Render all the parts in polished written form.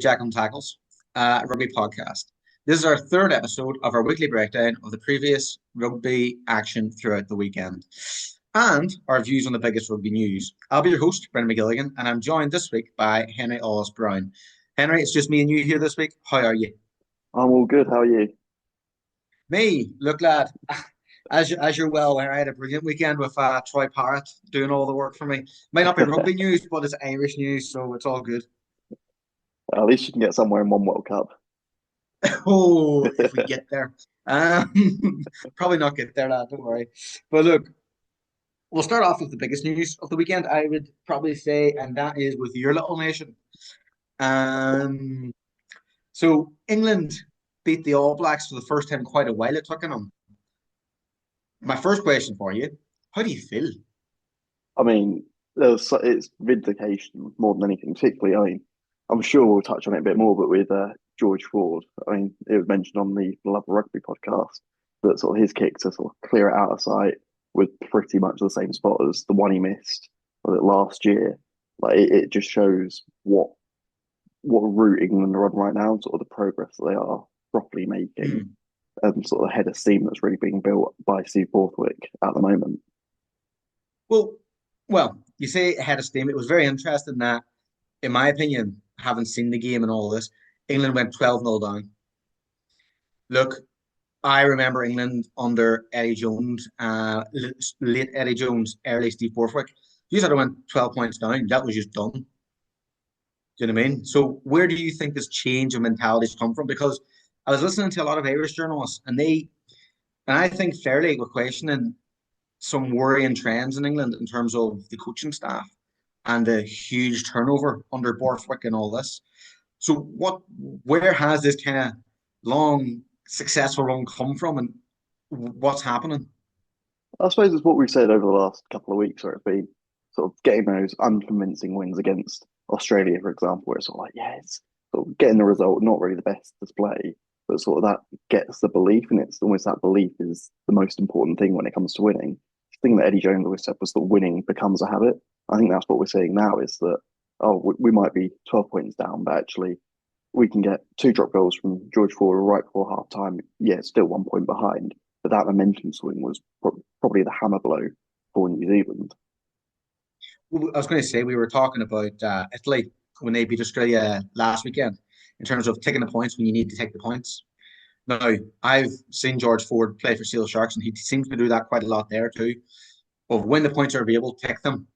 Jackals, Rugby podcast. This is our third episode of our weekly breakdown of the previous rugby action throughout the weekend and our views on the biggest rugby news. I'll be your host, Brendan McGilligan, and I'm joined this week by Henry Allis Brown. Henry, it's just me and you here this week. How are you? I'm all good. How are you? Me, look, lad, as you're well aware, I had a brilliant weekend with Troy Parrott doing all the work for me. Might not be rugby news, but it's Irish news, so it's all good. At least you can get somewhere in one World Cup. Oh, if we get there. Um, probably not get there, lad, don't worry. But look, we'll start off with the biggest news of the weekend, I would probably say, and that is with your little nation. Um, so England beat the All Blacks for the first time in quite a while. It took them. My first question for you, how do you feel? I mean, it's vindication more than anything. Particularly, I'm sure we'll touch on it a bit more, but with George Ford, it was mentioned on the Love Rugby podcast that sort of his kick to sort of clear it out of sight was pretty much the same spot as the one he missed was it last year. Like it just shows what route England are on right now and sort of the progress that they are properly making Hmm. and sort of the head of steam that's really being built by Steve Borthwick at the moment. Well, well, you say ahead of steam. It was very interesting that, in my opinion, having seen the game and all this, England went 12-0 down. Look, I remember England under Eddie Jones, late Eddie Jones, early Steve Borthwick. You said it went 12 points down. That was just done. Do you know what I mean? So where do you think this change of mentality has come from? Because I was listening to a lot of Irish journalists, and I think fairly were questioning some worrying trends in England in terms of the coaching staff and the huge turnover under Borthwick and all this. So where has this kind of long successful run come from, and what's happening? I suppose it's what we've said over the last couple of weeks, where it's been sort of getting those unconvincing wins against Australia, for example, where it's sort of like, yeah, it's sort of getting the result, not really the best display, but sort of that gets the belief, and it's almost that belief is the most important thing when it comes to winning. The thing that Eddie Jones always said was that winning becomes a habit. I think that's what we're seeing now is that, oh, we might be 12 points down, but actually we can get two drop goals from George Ford right before half time. Yeah, it's still 1 point behind, but that momentum swing was probably the hammer blow for New Zealand. I was going to say we were talking about Italy when they beat Australia last weekend in terms of taking the points when you need to take the points. Now, I've seen George Ford play for Seal Sharks, and he seems to do that quite a lot there too. Of when the points are available, take them.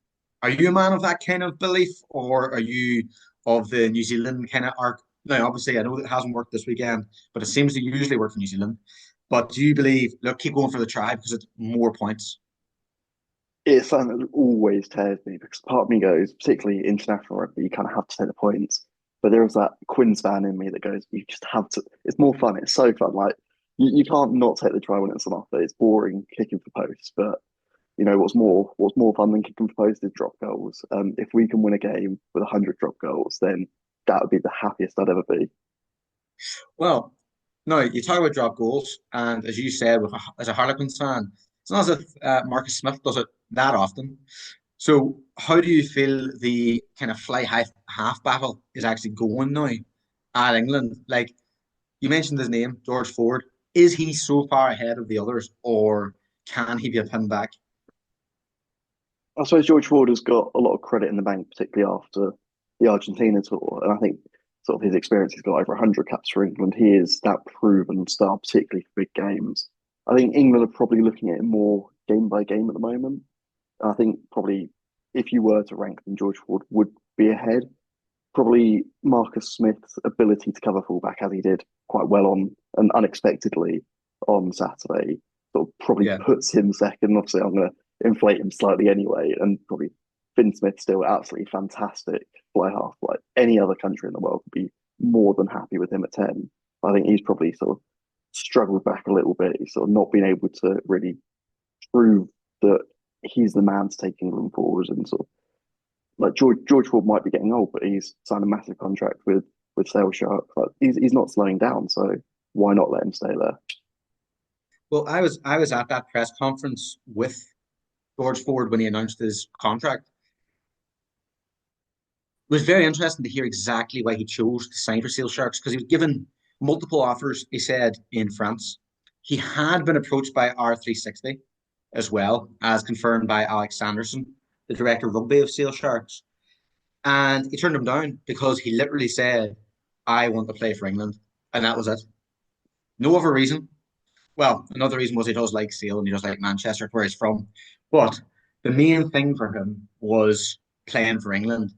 Are you a man of that kind of belief, or are you of the New Zealand kind of arc? Now, obviously, I know it hasn't worked this weekend, but it seems to usually work for New Zealand. But do you believe, look, keep going for the try because it's more points? It's something that always tears me because part of me goes, particularly international rugby, you kind of have to take the points. But there's that Quins fan in me that goes, you just have to. It's more fun. It's so fun. Like you can't not take the try when it's an offer. It's boring kicking for posts, but you know what's more fun than kicking for posts is drop goals. If we can win a game with 100 drop goals, then that would be the happiest I'd ever be. Well, no, you talk about drop goals, and as you said, as a Harlequins fan, it's not as if Marcus Smith does it that often. So, how do you feel the kind of fly half battle is actually going now at England? Like you mentioned his name, George Ford. Is he so far ahead of the others, or can he be a pin back? I suppose George Ford has got a lot of credit in the bank, particularly after the Argentina tour. And I think sort of his experience, he's got over 100 caps for England. He is that proven star, particularly for big games. I think England are probably looking at it more game by game at the moment. I think probably if you were to rank them, George Ford would be ahead. Probably Marcus Smith's ability to cover fullback as he did quite well on and unexpectedly on Saturday sort of probably Yeah. puts him second. Obviously, I'm going to inflate him slightly anyway, and probably Finn Smith still absolutely fantastic fly half. Like any other country in the world would be more than happy with him at 10. I think he's probably sort of struggled back a little bit. He's sort of not been able to really prove that he's the man to take England forward and sort of like George Ford might be getting old, but he's signed a massive contract with Sale Shark. Like he's not slowing down, so why not let him stay there? Well, I was at that press conference with George Ford when he announced his contract, was very interesting to hear exactly why he chose to sign for Sale Sharks because he was given multiple offers, he said, in France. He had been approached by R360 as well, as confirmed by Alex Sanderson, the director of rugby of Sale Sharks. And he turned him down because he literally said, I want to play for England. And that was it. No other reason. Well, another reason was he does like Sale and he does like Manchester, where he's from. But the main thing for him was playing for England.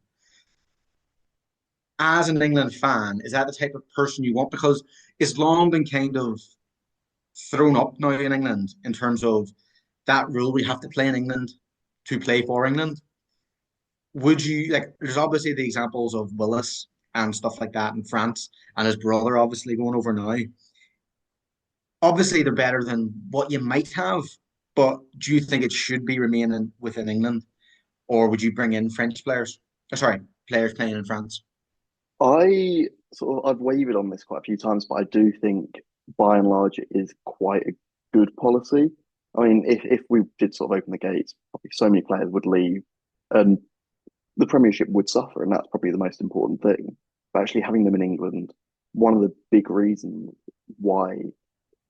As an England fan, is that the type of person you want? Because it's long been kind of thrown up now in England in terms of that rule we have to play in England to play for England. Would you like? There's obviously the examples of Willis and stuff like that in France, and his brother obviously going over now. Obviously, they're better than what you might have, but do you think it should be remaining within England, or would you bring in French players? Sorry, players playing in France. I I've wavered on this quite a few times, but I do think by and large it is quite a good policy. I mean, if we did sort of open the gates, probably so many players would leave, and the Premiership would suffer, and that's probably the most important thing. But actually having them in England, one of the big reasons why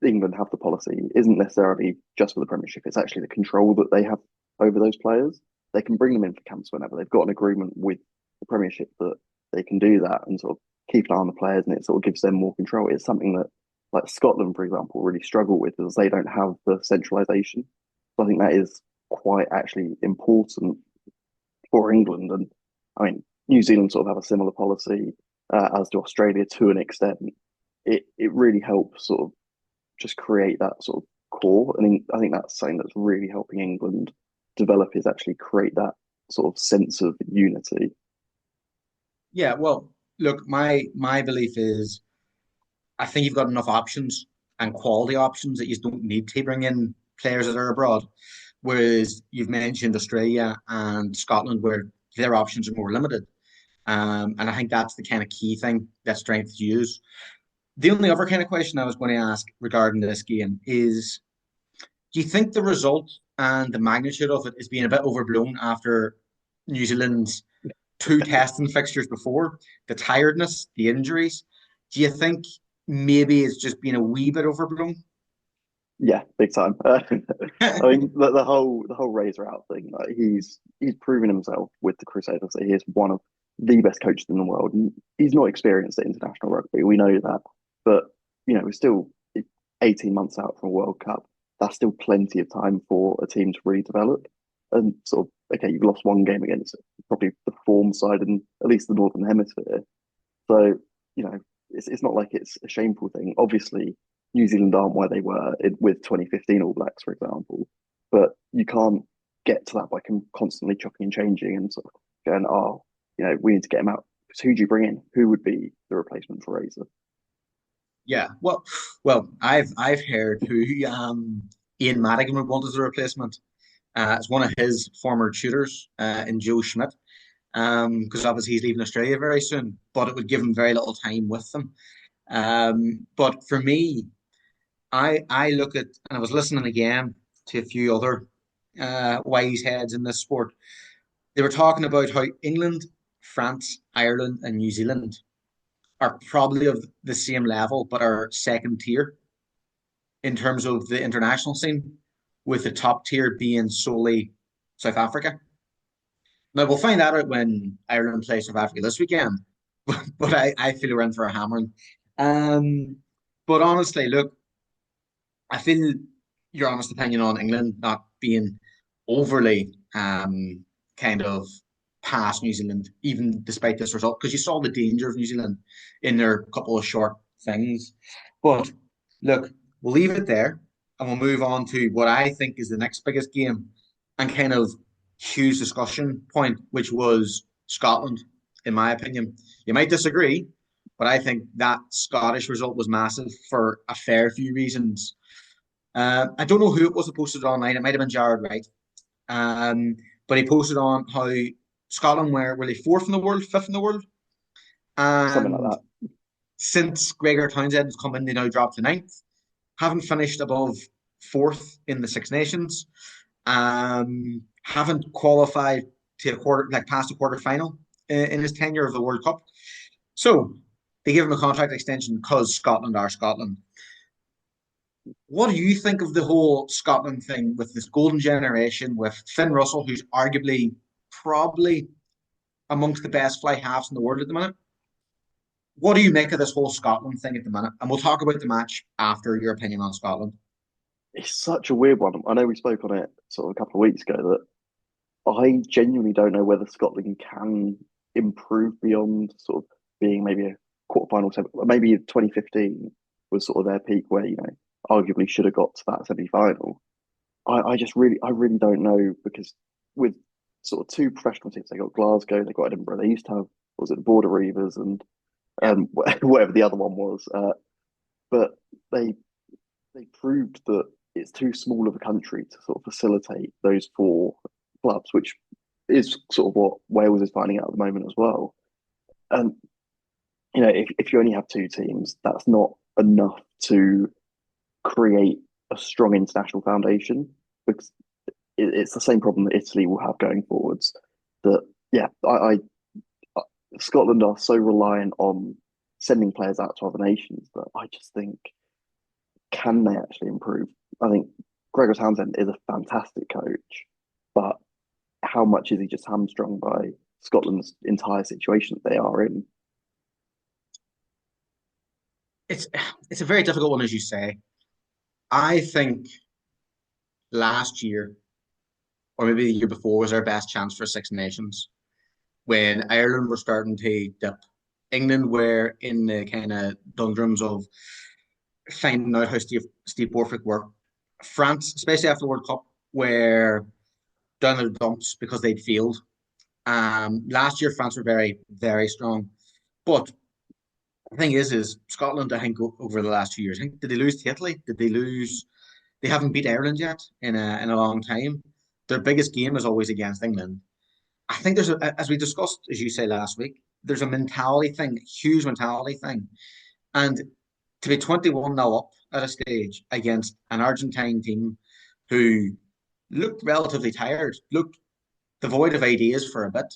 England have the policy isn't necessarily just for the Premiership. It's actually the control that they have over those players. They can bring them in for camps whenever they've got an agreement with the Premiership that they can do that and sort of keep an eye on the players, and it sort of gives them more control. It's something that, like Scotland, for example, really struggle with as they don't have the centralisation. So I think that is quite actually important for England. And I mean, New Zealand sort of have a similar policy as to Australia to an extent. It really helps sort of just create that sort of core. And I think that's something that's really helping England develop is actually create that sort of sense of unity. Yeah, well, look, my belief is I think you've got enough options and quality options that you don't need to bring in players that are abroad. Whereas you've mentioned Australia and Scotland, where their options are more limited. And I think that's the kind of key thing that strength to use. The only other kind of question I was going to ask regarding this game is do you think the result and the magnitude of it is being a bit overblown after New Zealand's two testing fixtures before, the tiredness, the injuries? Do you think maybe it's just been a wee bit overblown? Yeah, big time. I mean, the whole Razor out thing. Like he's proven himself with the Crusaders that he is one of the best coaches in the world. And he's not experienced at international rugby. We know that, but we're still 18 months out from a World Cup. That's still plenty of time for a team to really develop. And sort of, okay, you've lost one game against probably the form side in at least the Northern Hemisphere. So, you know, it's not like it's a shameful thing. Obviously, New Zealand aren't where they were with 2015 All Blacks, for example. But you can't get to that by constantly chopping and changing and sort of going, oh, we need to get him out. Because who do you bring in? Who would be the replacement for Razor? Yeah, well, I've heard who Ian Madigan would want as a replacement. It's one of his former tutors in Joe Schmidt, because obviously he's leaving Australia very soon, but it would give him very little time with them. But for me, I look at, and I was listening again to a few other wise heads in this sport. They were talking about how England, France, Ireland, and New Zealand are probably of the same level, but are second tier in terms of the international scene, with the top tier being solely South Africa. Now we'll find that out when Ireland plays South Africa this weekend, but I feel we're in for a hammering. Um, but honestly, look, I feel your honest opinion on England not being overly kind of past New Zealand, even despite this result, because you saw the danger of New Zealand in their couple of short things. But look, we'll leave it there and we'll move on to what I think is the next biggest game and kind of huge discussion point, which was Scotland, in my opinion. You might disagree, but I think that Scottish result was massive for a fair few reasons. I don't know who it was that posted it online. It might have been Jared Wright. Um, but he posted on how Scotland were they fourth in the world, fifth in the world, Something like and that. since Gregor Townsend has come in, they now dropped to ninth. Haven't finished above fourth in the Six Nations. Haven't qualified to a quarter, like past a quarter final in his tenure of the World Cup. So they give him a contract extension because Scotland are Scotland. What do you think of the whole Scotland thing with this golden generation with Finn Russell, who's arguably probably amongst the best fly halves in the world at the minute? What do you make of this whole Scotland thing at the minute? And we'll talk about the match after your opinion on Scotland. It's such a weird one. I know we spoke on it sort of a couple of weeks ago that I genuinely don't know whether Scotland can improve beyond sort of being maybe a quarterfinal, maybe 2015 was sort of their peak where, arguably should have got to that semi-final. I really don't know because with sort of two professional teams, they got Glasgow, they got Edinburgh, they used to have, was it the Border Reivers and Yeah. whatever the other one was. But they they proved that it's too small of a country to sort of facilitate those four clubs, which is sort of what Wales is finding out at the moment as well. And if you only have two teams, that's not enough to create a strong international foundation because it's the same problem that Italy will have going forwards. That yeah, Scotland are so reliant on sending players out to other nations that I just think can they actually improve? I think Gregor Townsend is a fantastic coach, but how much is he just hamstrung by Scotland's entire situation that they are in? It's it's a very difficult one, as you say. I think last year, or maybe the year before, was our best chance for Six Nations when Ireland were starting to dip. England were in the kind of doldrums of finding out how Steve Borthwick worked. France, especially after the World Cup, were down in the dumps because they'd failed. Last year, France were very, very strong. But the thing is Scotland, I think, over the last 2 years, I think, did they lose to Italy? Did they lose? They haven't beat Ireland yet in a long time. Their biggest game is always against England. I think as we discussed, as you say last week, there's a mentality thing, huge mentality thing. And to be 21-0 up at a stage against an Argentine team who looked relatively tired, looked devoid of ideas for a bit,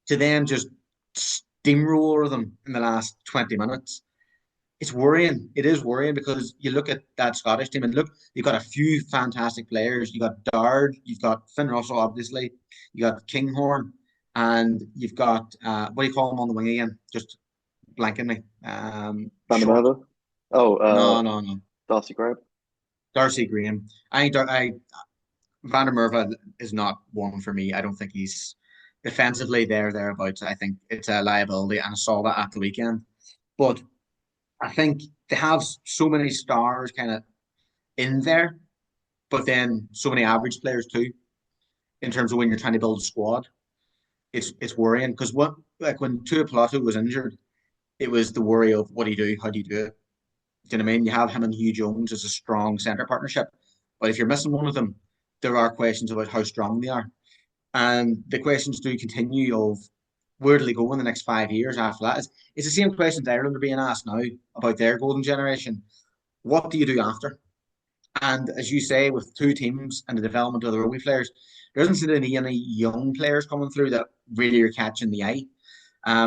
to then just steamroller them in the last 20 minutes. It's worrying. It is worrying because you look at that Scottish team and look, you've got a few fantastic players. You've got Dard, you've got Finn Russell, obviously, you got Kinghorn, and you've got what do you call him on the wing again? Just blanking me. Van der Short. Merwe? Oh, No, no, no. Darcy Graham. Darcy Graham. I Van der Merwe is not one for me. I don't think he's defensively thereabouts. I think it's a liability, and I saw that at the weekend. But I think they have so many stars kind of in there, but then so many average players too, in terms of when you're trying to build a squad. It's worrying because what like when Tuipulotu was injured, it was the worry of what do you do, how do you do it? Do you know what I mean? You have him and Hugh Jones as a strong centre partnership, but if you're missing one of them, there are questions about how strong they are. And the questions do continue of where do they go in the next 5 years after that? It's the same questions Ireland are being asked now about their golden generation. What do you do after? And as you say, with two teams and the development of the rugby players, there doesn't seem to be any young players coming through that really are catching the eye.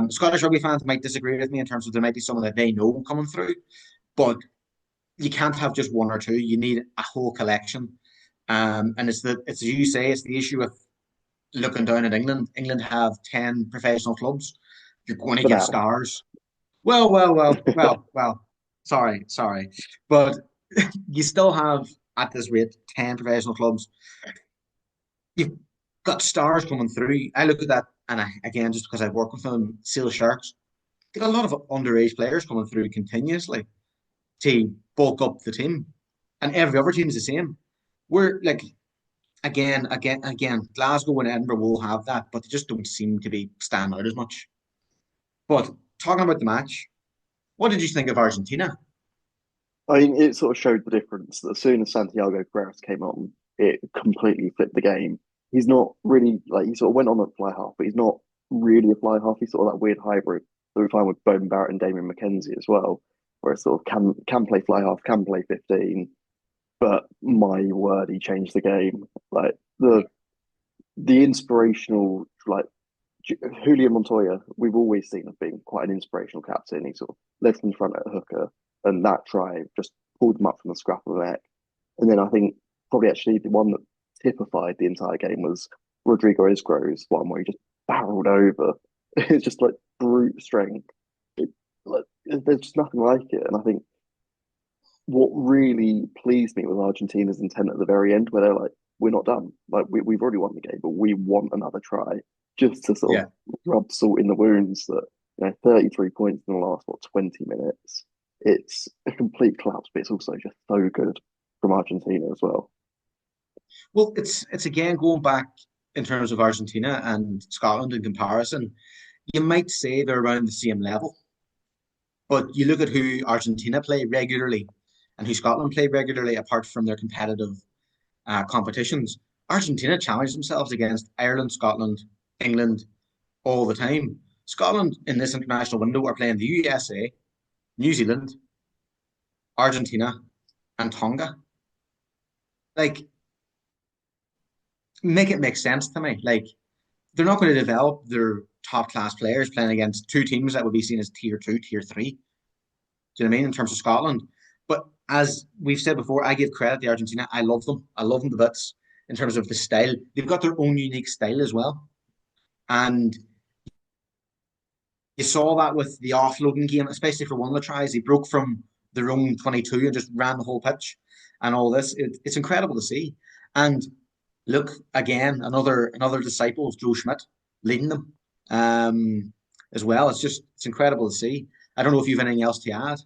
Scottish rugby fans might disagree with me in terms of there might be someone that they know coming through, but you can't have just one or two. You need a whole collection. And it's as you say, it's the issue with looking down at England. England have 10 professional clubs. You're going to For get now. stars. Well. Sorry. But you still have, at this rate, 10 professional clubs. You've got stars coming through. I look at that, and again, just because I've worked with them, Seal Sharks, they got a lot of underage players coming through continuously to bulk up the team. And every other team is the same. We're like, again, Glasgow and Edinburgh will have that, but they just don't seem to be stand out as much. But talking about the match, what did you think of Argentina? I mean, it sort of showed the difference. As soon as Santiago Pereira came on, it completely flipped the game. He's not really like he sort of went on at fly half, but he's not really a fly half. He's sort of that weird hybrid that we find with Bowman Barrett and Damien McKenzie as well, where it sort of can play fly half, can play 15. But my word, he changed the game. Like the inspirational like Julian Montoya, we've always seen as being quite an inspirational captain. He sort of led from the front at hooker, and that try just pulled them up from the scruff of the neck. And then I think probably actually the one that typified the entire game was Rodrigo Isgro's one where he just barreled over. It's just like brute strength. Like, there's just nothing like it. And I think what really pleased me was Argentina's intent at the very end, where they're like, "We're not done. Like we've already won the game, but we want another try," just to sort Yeah. of rub salt in the wounds that 33 points in the last 20 minutes. It's a complete collapse, but it's also just so good from Argentina as well. Well, it's again going back in terms of Argentina and Scotland in comparison. You might say they're around the same level, but you look at who Argentina play regularly and who Scotland play regularly, apart from their competitive competitions. Argentina challenge themselves against Ireland, Scotland, England all the time. Scotland in this international window are playing the USA, New Zealand, Argentina, and Tonga. Like, make it make sense to me. Like, they're not going to develop their top class players playing against two teams that would be seen as tier two, tier three. Do you know what I mean? In terms of Scotland. But as we've said before, I give credit to Argentina. I love them. I love them to bits in terms of the style. They've got their own unique style as well. And you saw that with the offloading game, especially for one of the tries. He broke from their own 22 and just ran the whole pitch and all this. It's incredible to see. And look, again, another disciple of Joe Schmidt leading them as well. It's incredible to see. I don't know if you've anything else to add.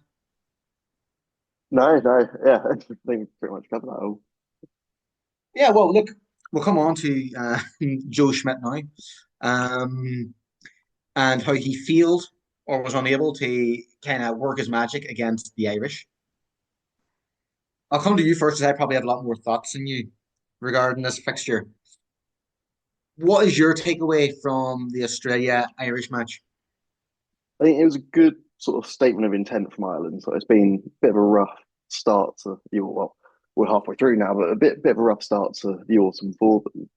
No, no, yeah, I think pretty much covered that all. Yeah, well, look, we'll come on to Joe Schmidt now, um, and how he failed or was unable to kind of work his magic against the Irish. I'll come to you first, as I probably have a lot more thoughts than you regarding this fixture. What is your takeaway from the Australia Irish match? I think it was a good sort of statement of intent from Ireland. So it's been a bit of a rough start to the well, we're halfway through now, but a bit of a rough start to the autumn for them.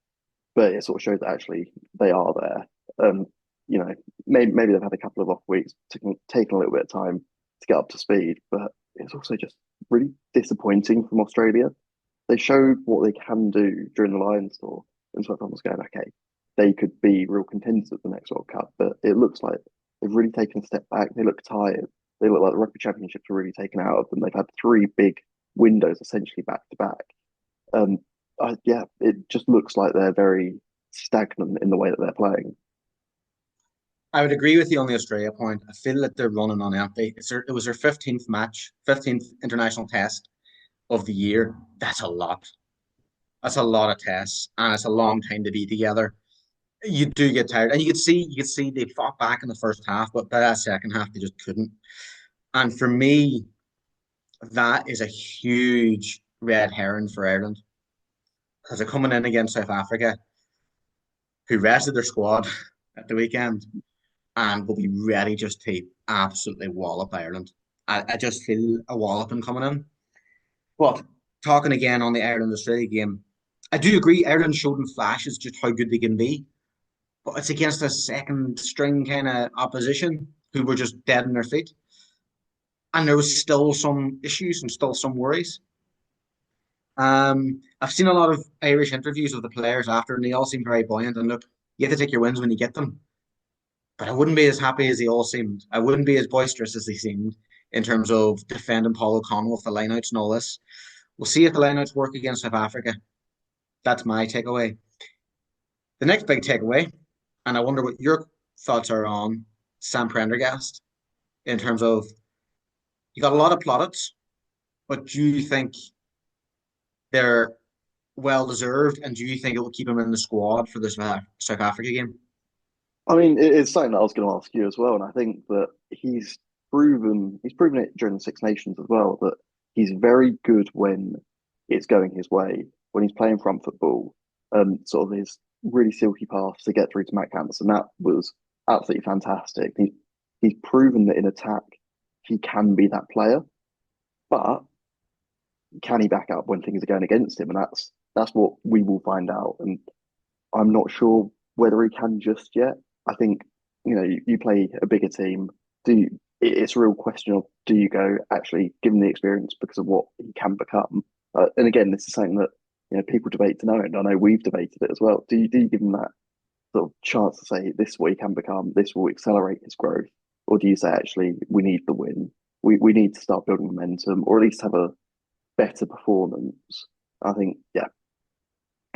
But it sort of showed that actually they are there. You know, maybe they've had a couple of off weeks, taking a little bit of time to get up to speed, but it's also just really disappointing from Australia. They showed what they can do during the Lions tour, and so everyone was going, okay, they could be real contenders at the next World Cup. But it looks like they've really taken a step back. They look tired. They look like the rugby championships are really taken out of them. They've had three big windows essentially back to back. Um, yeah, it just looks like they're very stagnant in the way that they're playing. I would agree with you on the Australia point. I feel that they're running on empty. It was their 15th match, 15th international test of the year. That's a lot. That's a lot of tests, and it's a long time to be together. You do get tired, and you could see they fought back in the first half, but by that second half they just couldn't. And for me, that is a huge red herring for Ireland because they're coming in against South Africa, who rested their squad at the weekend and will be ready just to absolutely wallop Ireland. I just feel a walloping coming in. But talking again on the Ireland Australia game, I do agree Ireland showed in flashes just how good they can be, but it's against a second string kind of opposition who were just dead in their feet. And there was still some issues and still some worries. I've seen a lot of Irish interviews of the players after, and they all seem very buoyant. And look, you have to take your wins when you get them. But I wouldn't be as happy as they all seemed. I wouldn't be as boisterous as they seemed in terms of defending Paul O'Connell with the lineouts and all this. We'll see if the lineouts work against South Africa. That's my takeaway. The next big takeaway, and I wonder what your thoughts are on Sam Prendergast in terms of you got a lot of plaudits, but do you think they're well deserved, and do you think it will keep him in the squad for the South Africa game? I mean, it's something that I was going to ask you as well, and I think that he's proven it during the Six Nations as well that he's very good when it's going his way, when he's playing front football, sort of his really silky pass to get through to Matt Campbell, and that was absolutely fantastic. He's proven that in attack he can be that player, but can he back up when things are going against him? And that's what we will find out. And I'm not sure whether he can just yet. I think you play a bigger team. It's a real question of do you go actually give him the experience because of what he can become? And again, this is something that people debate to know, and I know we've debated it as well. Do you give him that sort of chance to say this is what he can become, this will accelerate his growth, or do you say actually we need the win, we need to start building momentum, or at least have a better performance? I think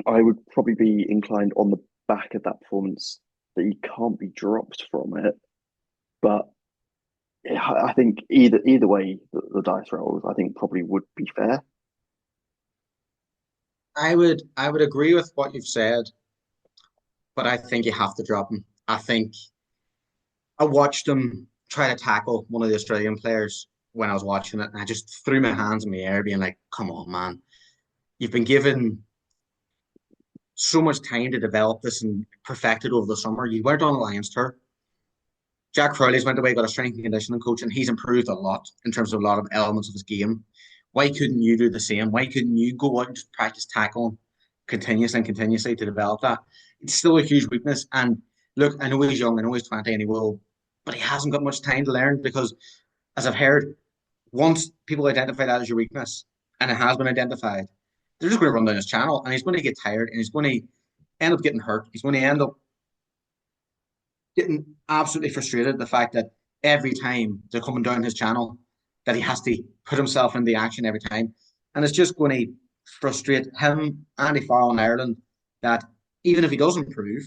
I would probably be inclined on the back of that performance that you can't be dropped from it. But yeah, I think either way the dice rolls, I think probably would be fair. I would agree with what you've said, but I think you have to drop him. I think I watched him try to tackle one of the Australian players when I was watching it, and I just threw my hands in the air, being like, "Come on, man! You've been given so much time to develop this and perfect it over the summer. You weren't on a Lions tour. Jack Crowley's went away, got a strength and conditioning coach, and he's improved a lot in terms of a lot of elements of his game. Why couldn't you do the same? Why couldn't you go out and just practice tackling continuously and continuously to develop that? It's still a huge weakness. And look, I know he's young, I know he's 20, and he will, but he hasn't got much time to learn because, as I've heard, once people identify that as your weakness, and it has been identified, they're just going to run down his channel, and he's going to get tired, and he's going to end up getting hurt. He's going to end up getting absolutely frustrated at the fact that every time they're coming down his channel, that he has to put himself in the action every time. And it's just going to frustrate him, Andy Farrell in Ireland, that even if he does improve,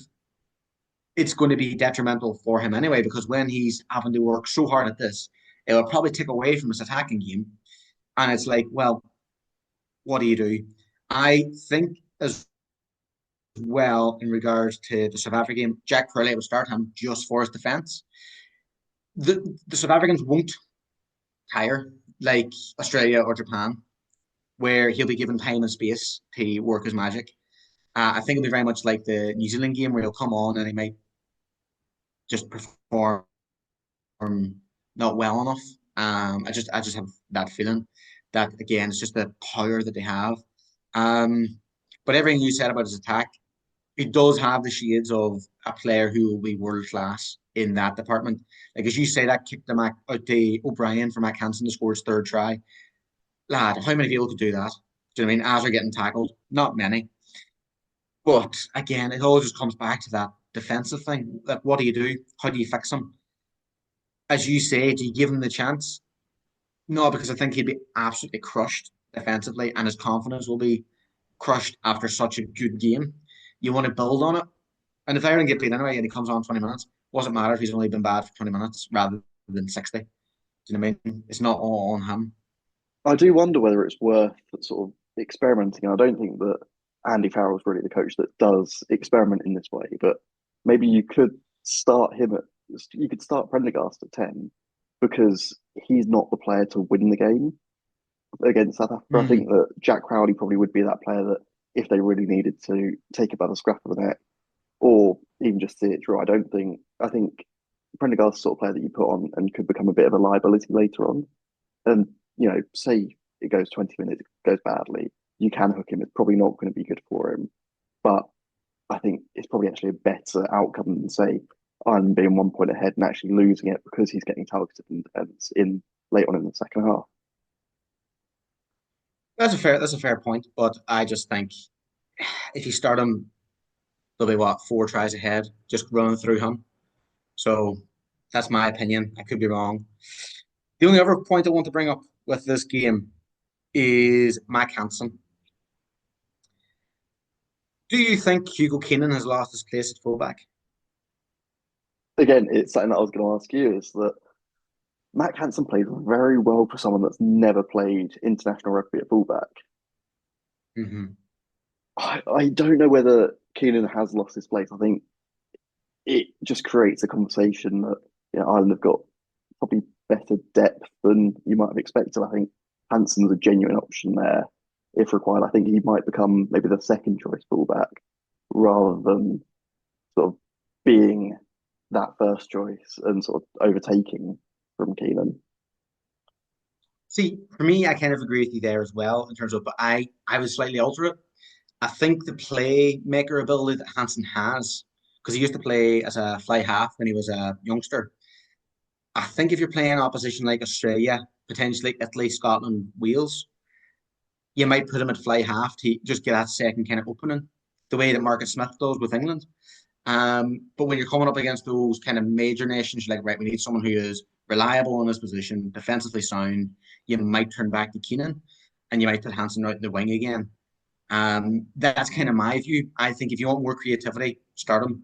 it's going to be detrimental for him anyway, because when he's having to work so hard at this, it will probably take away from his attacking game. And it's like, well, what do you do? I think as well in regards to the South Africa game, Jack Crowley will start him just for his defence. The South Africans won't tire like Australia or Japan, where he'll be given time and space to work his magic. I think it'll be very much like the New Zealand game where he'll come on and he might just perform not well enough. I just have that feeling that again it's just the power that they have. Um, but everything you said about his attack, it does have the shades of a player who will be world class in that department. Like as you say, that kicked the Mac out to O'Brien for Mac Hansen to score his third try. Lad, how many people could do that? Do you know what I mean? As they're getting tackled, not many. But again, it all just comes back to that defensive thing. Like, what do you do? How do you fix them? As you say, do you give him the chance? No, because I think he'd be absolutely crushed defensively, and his confidence will be crushed after such a good game. You want to build on it. And if Ireland get played anyway and he comes on 20 minutes, doesn't matter if he's only been bad for 20 minutes rather than 60. Do you know what I mean? It's not all on him. I do wonder whether it's worth sort of experimenting. I don't think that Andy Farrell's really the coach that does experiment in this way, but maybe you could start him at you could start Prendergast at 10 because he's not the player to win the game against South Africa. I think Mm. that Jack Crowley probably would be that player that if they really needed to take about a scruff of the neck or even just see it through, I think Prendergast's the sort of player that you put on and could become a bit of a liability later on. And say it goes 20 minutes, it goes badly, you can hook him. It's probably not going to be good for him. But I think it's probably actually a better outcome than say I'm being 1 point ahead and actually losing it because he's getting targeted in defence in late on in the second half. That's a fair point, but I just think if you start him, there'll be what 4 tries ahead, just running through him. So that's my opinion. I could be wrong. The only other point I want to bring up with this game is Mac Hansen. Do you think Hugo Keenan has lost his place at fullback? Again, it's something that I was going to ask you is that Matt Hansen plays very well for someone that's never played international rugby at fullback. Hmm. I don't know whether Keenan has lost his place. I think it just creates a conversation that Ireland have got probably better depth than you might have expected. I think Hansen's a genuine option there if required. I think he might become maybe the second choice fullback rather than sort of being that first choice and sort of overtaking from Keenan. See, for me, I kind of agree with you there as well in terms of, but I would slightly alter it. I think the playmaker ability that Hansen has because he used to play as a fly half when he was a youngster. I think if you're playing opposition like Australia, potentially Italy, Scotland, Wales, you might put him at fly half to just get that second kind of opening, the way that Marcus Smith does with England. But when you're coming up against those kind of major nations, you're like, right, we need someone who is reliable in his position, defensively sound. You might turn back to Keenan, and you might put Hansen out in the wing again. That's kind of my view. I think if you want more creativity, start him.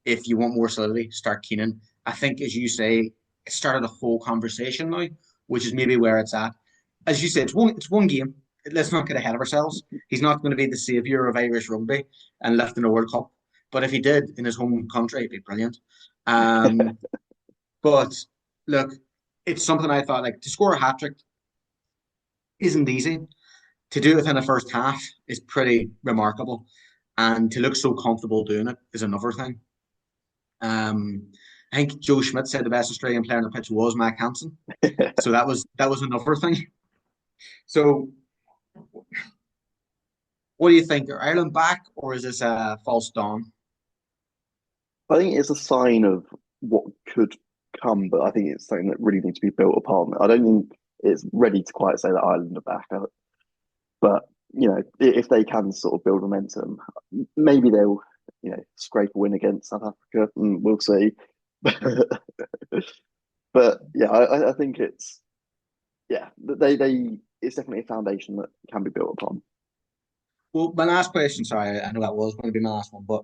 If you want more solidity, start Keenan. I think, as you say, it started a whole conversation now, which is maybe where it's at. As you said, it's one game. Let's not get ahead of ourselves. He's not going to be the savior of Irish rugby and lifting a World Cup. But if he did in his home country, it'd be brilliant. Um, but look, it's something I thought like to score a hat trick isn't easy. To do it within the first half is pretty remarkable, and to look so comfortable doing it is another thing. I think Joe Schmidt said the best Australian player on the pitch was Mac Hansen, so that was another thing. So, what do you think? Are Ireland back, or is this a false dawn? I think it's a sign of what could come, but I think it's something that really needs to be built upon. I don't think it's ready to quite say that Ireland are back, but if they can sort of build momentum, maybe they'll scrape a win against South Africa, and we'll see. But yeah, I think they it's definitely a foundation that can be built upon. Well, my last question, sorry, I know that was going to be my last one, but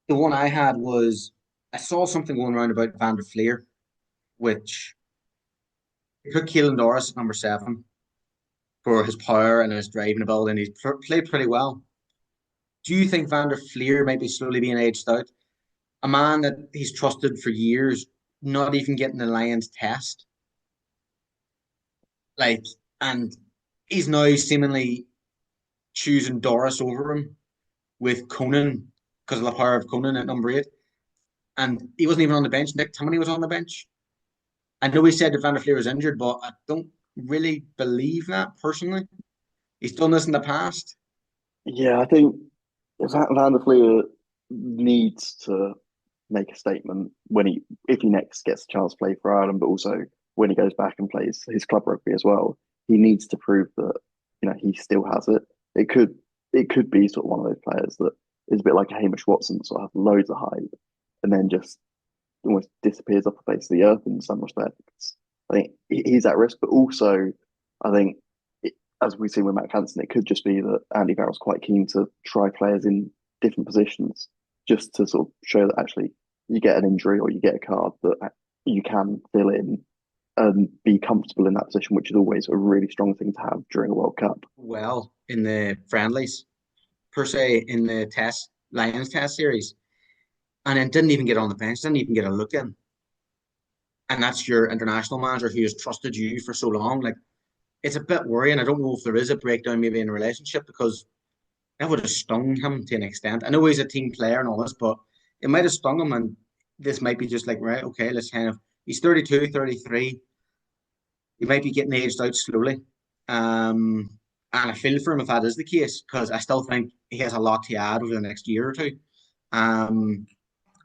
the one I had was I saw something going around about Van der Fleer, which put Keelan Doris at number 7 for his power and his driving ability, and he's played pretty well. Do you think Van der Fleer might be slowly being aged out? A man that he's trusted for years, not even getting the Lions test, like, and he's now seemingly choosing Doris over him with Conan because of the power of Conan at number 8. And he wasn't even on the bench. Nick Timoney was on the bench. I know he said that Van der Fleer was injured, but I don't really believe that personally. He's done this in the past. Yeah, I think Van der Fleer needs to make a statement if he next gets a chance to play for Ireland, but also when he goes back and plays his club rugby as well. He needs to prove that he still has it. It could be sort of one of those players that is a bit like a Hamish Watson, sort of have loads of hype and then just almost disappears off the face of the earth in some respects. I think he's at risk, but also I think as we've seen with Matt Hansen, it could just be that Andy Farrell's quite keen to try players in different positions just to sort of show that actually you get an injury or you get a card that you can fill in and be comfortable in that position, which is always a really strong thing to have during a World Cup. Well, in the friendlies, per se, in the Lions test series, and then didn't even get on the bench, didn't even get a look in. And that's your international manager who has trusted you for so long. Like, it's a bit worrying. I don't know if there is a breakdown maybe in the relationship because that would have stung him to an extent. I know he's a team player and all this, but it might have stung him. And this might be just like, right, okay, let's kind of, he's 32, 33. He might be getting aged out slowly. And I feel for him if that is the case, because I still think he has a lot to add over the next year or two. Um,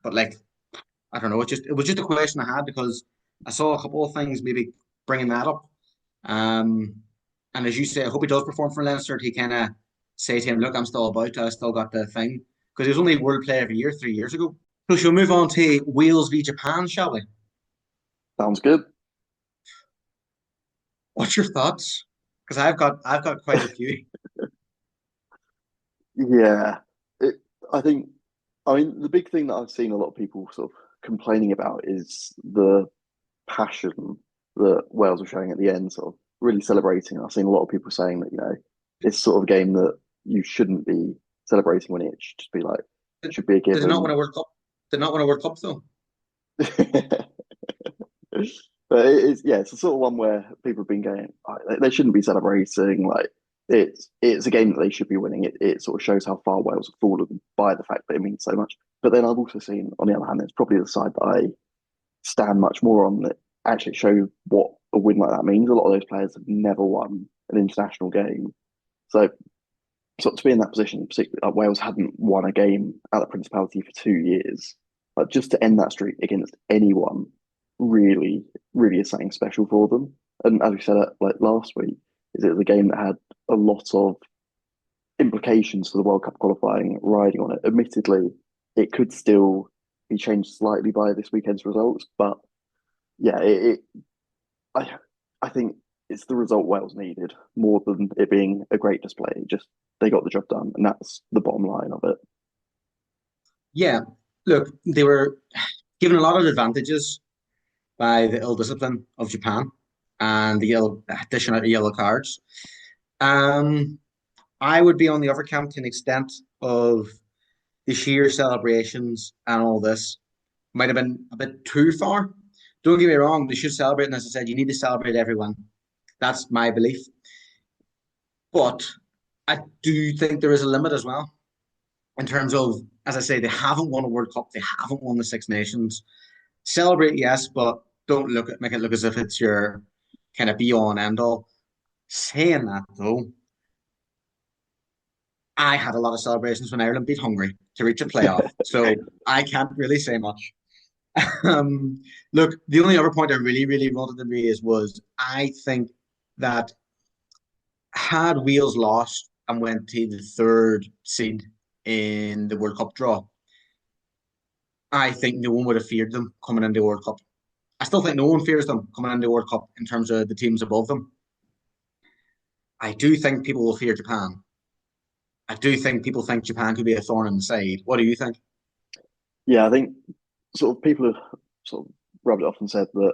but like, I don't know, it was just a question I had because I saw a couple of things maybe bringing that up. Um, and as you say, I hope he does perform for Leinster. He kind of say to him, "Look, I'm still about. I still got the thing." Because he was only World Player of the Year 3 years ago. So shall we move on to Wales v Japan, shall we? Sounds good. What's your thoughts? Because I've got quite a few. Yeah, it, I think. I mean, the big thing that I've seen a lot of people sort of complaining about is the passion that Wales were showing at the end, sort of really celebrating. I've seen a lot of people saying that it's sort of a game that you shouldn't be celebrating when it should just be like Did, should be a did not want given. to World Cup. Did not want to World Cup though. But it's a sort of one where people have been going, they shouldn't be celebrating. Like it's a game that they should be winning. It sort of shows how far Wales have fallen by the fact that it means so much. But then I've also seen, on the other hand, it's probably the side that I stand much more on that actually show what a win like that means. A lot of those players have never won an international game. So sort of to be in that position, particularly Wales hadn't won a game at the Principality for 2 years. But just to end that streak against anyone really, really is something special for them. And as we said like last week, is it was a game that had a lot of implications for the World Cup qualifying riding on it. Admittedly, it could still be changed slightly by this weekend's results, but yeah, I I think it's the result Wales needed more than it being a great display. Just they got the job done, and that's the bottom line of it. Yeah, look, they were given a lot of advantages by the ill discipline of Japan and the addition of yellow cards. Um, I would be on the other camp to an extent of the sheer celebrations and all this might have been a bit too far. Don't get me wrong, they should celebrate, and as I said, you need to celebrate everyone. That's my belief. But I do think there is a limit as well in terms of, as I say, they haven't won a World Cup, they haven't won the Six Nations. Celebrate, yes, but don't make it look as if it's your kind of be all and end all. Saying that though, I had a lot of celebrations when Ireland beat Hungary to reach a playoff, so I can't really say much. Um, Look, the only other point I really, really wanted to raise was I think that had Wales lost and went to the third seed in the World Cup draw, I think no one would have feared them coming into the World Cup. I still think no one fears them coming into the World Cup in terms of the teams above them. I do think people will fear Japan. I do think people think Japan could be a thorn in the side. What do you think? Yeah, I think sort of people have sort of rubbed it off and said that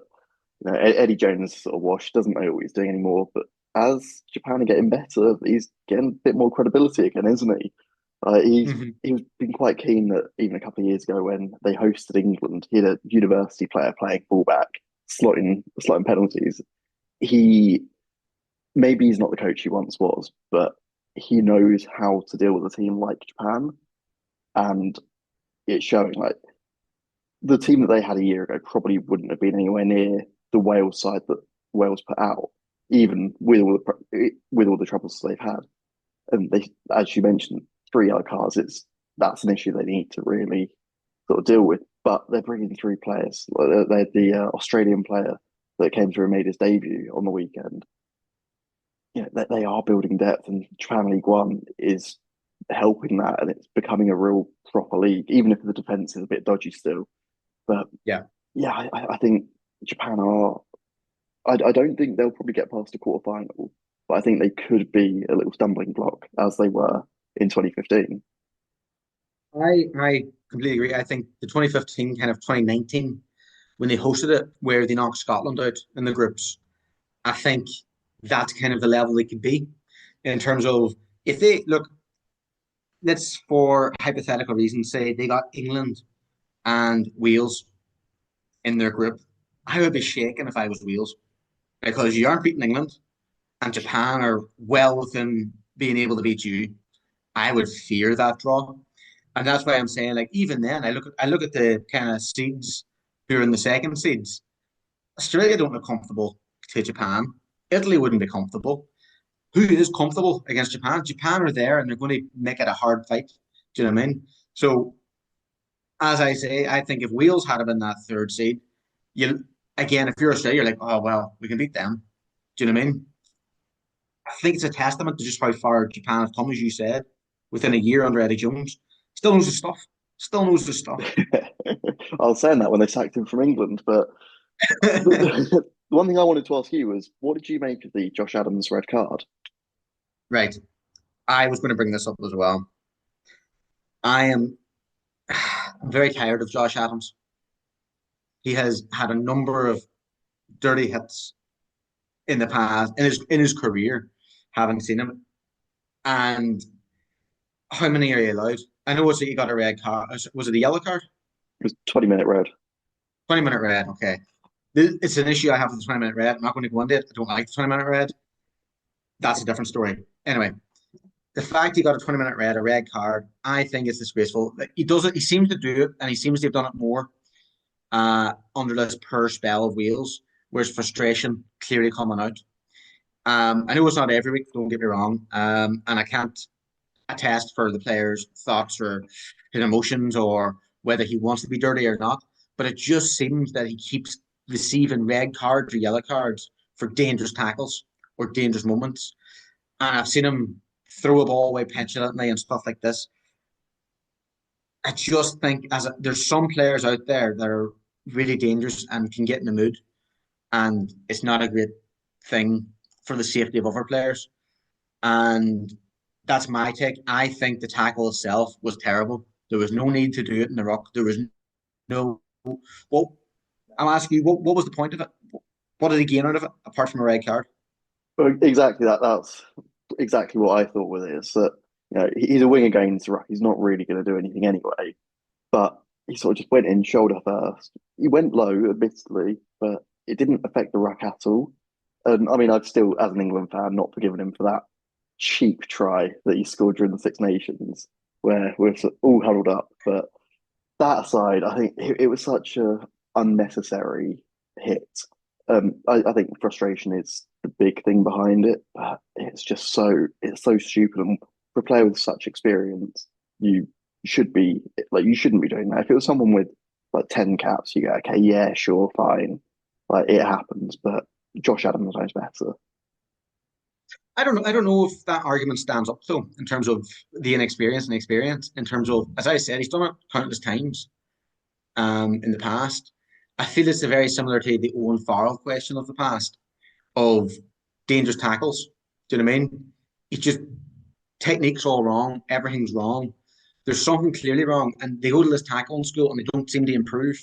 Eddie Jones is sort of washed, doesn't know what he's doing anymore. But as Japan are getting better, he's getting a bit more credibility again, isn't he? Hmm. He's been quite keen that even a couple of years ago when they hosted England, he had a university player playing fullback, slotting penalties. He maybe he's not the coach he once was, but he knows how to deal with a team like Japan, and it's showing. Like the team that they had a year ago probably wouldn't have been anywhere near the Wales side that Wales put out, even with all the troubles they've had. And they, as you mentioned, three yellow cards. That's an issue they need to really sort of deal with. But they're bringing three players. They had the Australian player that came through and made his debut on the weekend. They are building depth, and Japan League One is helping that, and it's becoming a real proper league, even if the defense is a bit dodgy still. But Yeah. yeah, I think Japan are. I don't think they'll probably get past the quarterfinal, but I think they could be a little stumbling block as they were in 2015. I completely agree. I think the 2015, kind of 2019, when they hosted it, where they knocked Scotland out in the groups, I think that's kind of the level they could be in terms of if they look, let's for hypothetical reasons say they got England and Wales in their group, I would be shaking if I was Wales because you aren't beating England and Japan are well within being able to beat you. I would fear that draw. And that's why I'm saying, like, even then, I look at the kind of seeds who are in the second seeds. Australia don't look comfortable to Japan. Italy wouldn't be comfortable. Who is comfortable against Japan? Japan are there and they're going to make it a hard fight. Do you know what I mean? So, as I say, I think if Wales had been that third seed, you again, if you're Australia, you're like, oh well, we can beat them. Do you know what I mean? I think it's a testament to just how far Japan have come, as you said, within a year under Eddie Jones. Still knows his stuff. Still knows his stuff. I was saying that when they sacked him from England, but the one thing I wanted to ask you was, what did you make of the Josh Adams red card? Right. I was going to bring this up as well. I am I'm very tired of Josh Adams. He has had a number of dirty hits in the past in his career. Haven't seen him. And how many are you allowed? I know it's that you got a red card. Was it a yellow card? It was 20-minute red. 20-minute red. Okay. It's an issue I have with the 20-minute red. I'm not going to go into it. I don't like the 20-minute red. That's a different story. Anyway, the fact he got a 20-minute red, a red card, I think is disgraceful. Like, he does it, he seems to do it, and he seems to have done it more under this per spell of Wales, whereas frustration clearly coming out. I know it's not every week, don't get me wrong. And I can't a test for the player's thoughts or his emotions or whether he wants to be dirty or not. But it just seems that he keeps receiving red cards or yellow cards for dangerous tackles or dangerous moments. And I've seen him throw a ball away petulantly and stuff like this. I just think there's some players out there that are really dangerous and can get in the mood, and it's not a great thing for the safety of other players. And that's my take. I think the tackle itself was terrible. There was no need to do it in the ruck. There was no. Well, I'm asking you, what was the point of it? What did he gain out of it apart from a red card? Well, exactly that. That's exactly what I thought with it. Is that he's a winger going into ruck. He's not really going to do anything anyway. But he sort of just went in shoulder first. He went low, admittedly, but it didn't affect the ruck at all. And I mean, I've still, as an England fan, not forgiven him for that cheap try that he scored during the Six Nations, where we're all huddled up. But that aside, I think it was such a unnecessary hit. I think frustration is the big thing behind it, but it's so stupid. And for a player with such experience, you should be like you shouldn't be doing that. If it was someone with like 10 caps, you go, okay, yeah, sure, fine. Like it happens, but Josh Adams knows better. I don't know. I don't know if that argument stands up though, in terms of the inexperience and experience. In terms of, as I said, he's done it countless times in the past. I feel it's a very similar to the Owen Farrell question of the past of dangerous tackles. Do you know what I mean? It's just technique's all wrong. Everything's wrong. There's something clearly wrong, and they go to this tackling school and they don't seem to improve.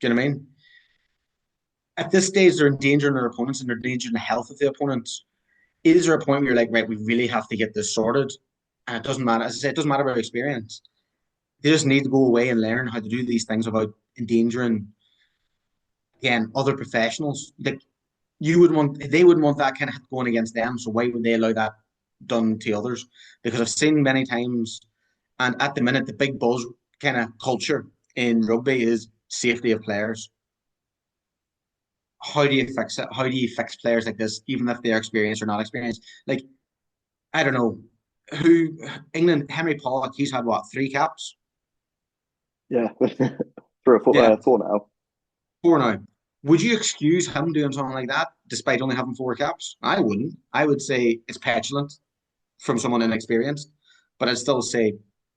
Do you know what I mean? At this stage, they're endangering their opponents and they're endangering the health of the opponents. Is there a point where you're like, right, we really have to get this sorted? And it doesn't matter. As I said, it doesn't matter about experience. They just need to go away and learn how to do these things without endangering, again, other professionals. Like they wouldn't want that kind of going against them. So why would they allow that done to others? Because I've seen many times, and at the minute, the big buzz kind of culture in rugby is safety of players. How do you fix it? How do you fix players like this, even if they're experienced or not experienced? Like, I don't know who England, Henry Pollock, he's had what, three caps? Yeah, for a Yeah, four now. four now. Would you excuse him doing something like that despite only having four caps? I wouldn't. I would say it's petulant from someone inexperienced, but I'd still say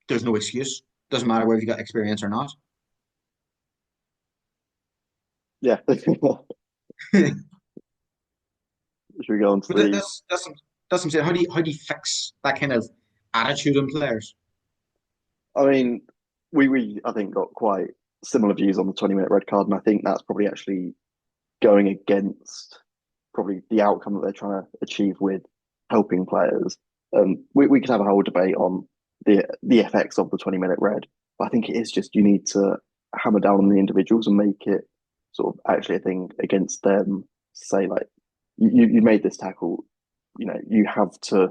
there's no excuse. Doesn't matter whether you got experience or not. Yeah. but Should we go on to the that's what I'm saying. How do you fix that kind of attitude in players? I mean, we I think got quite similar views on the 20-minute red card, and I think that's probably actually going against probably the outcome that they're trying to achieve with helping players. We could have a whole debate on the effects of the 20-minute red, but I think it is just you need to hammer down on the individuals and make it sort of actually a thing against them. Say like you made this tackle, you have to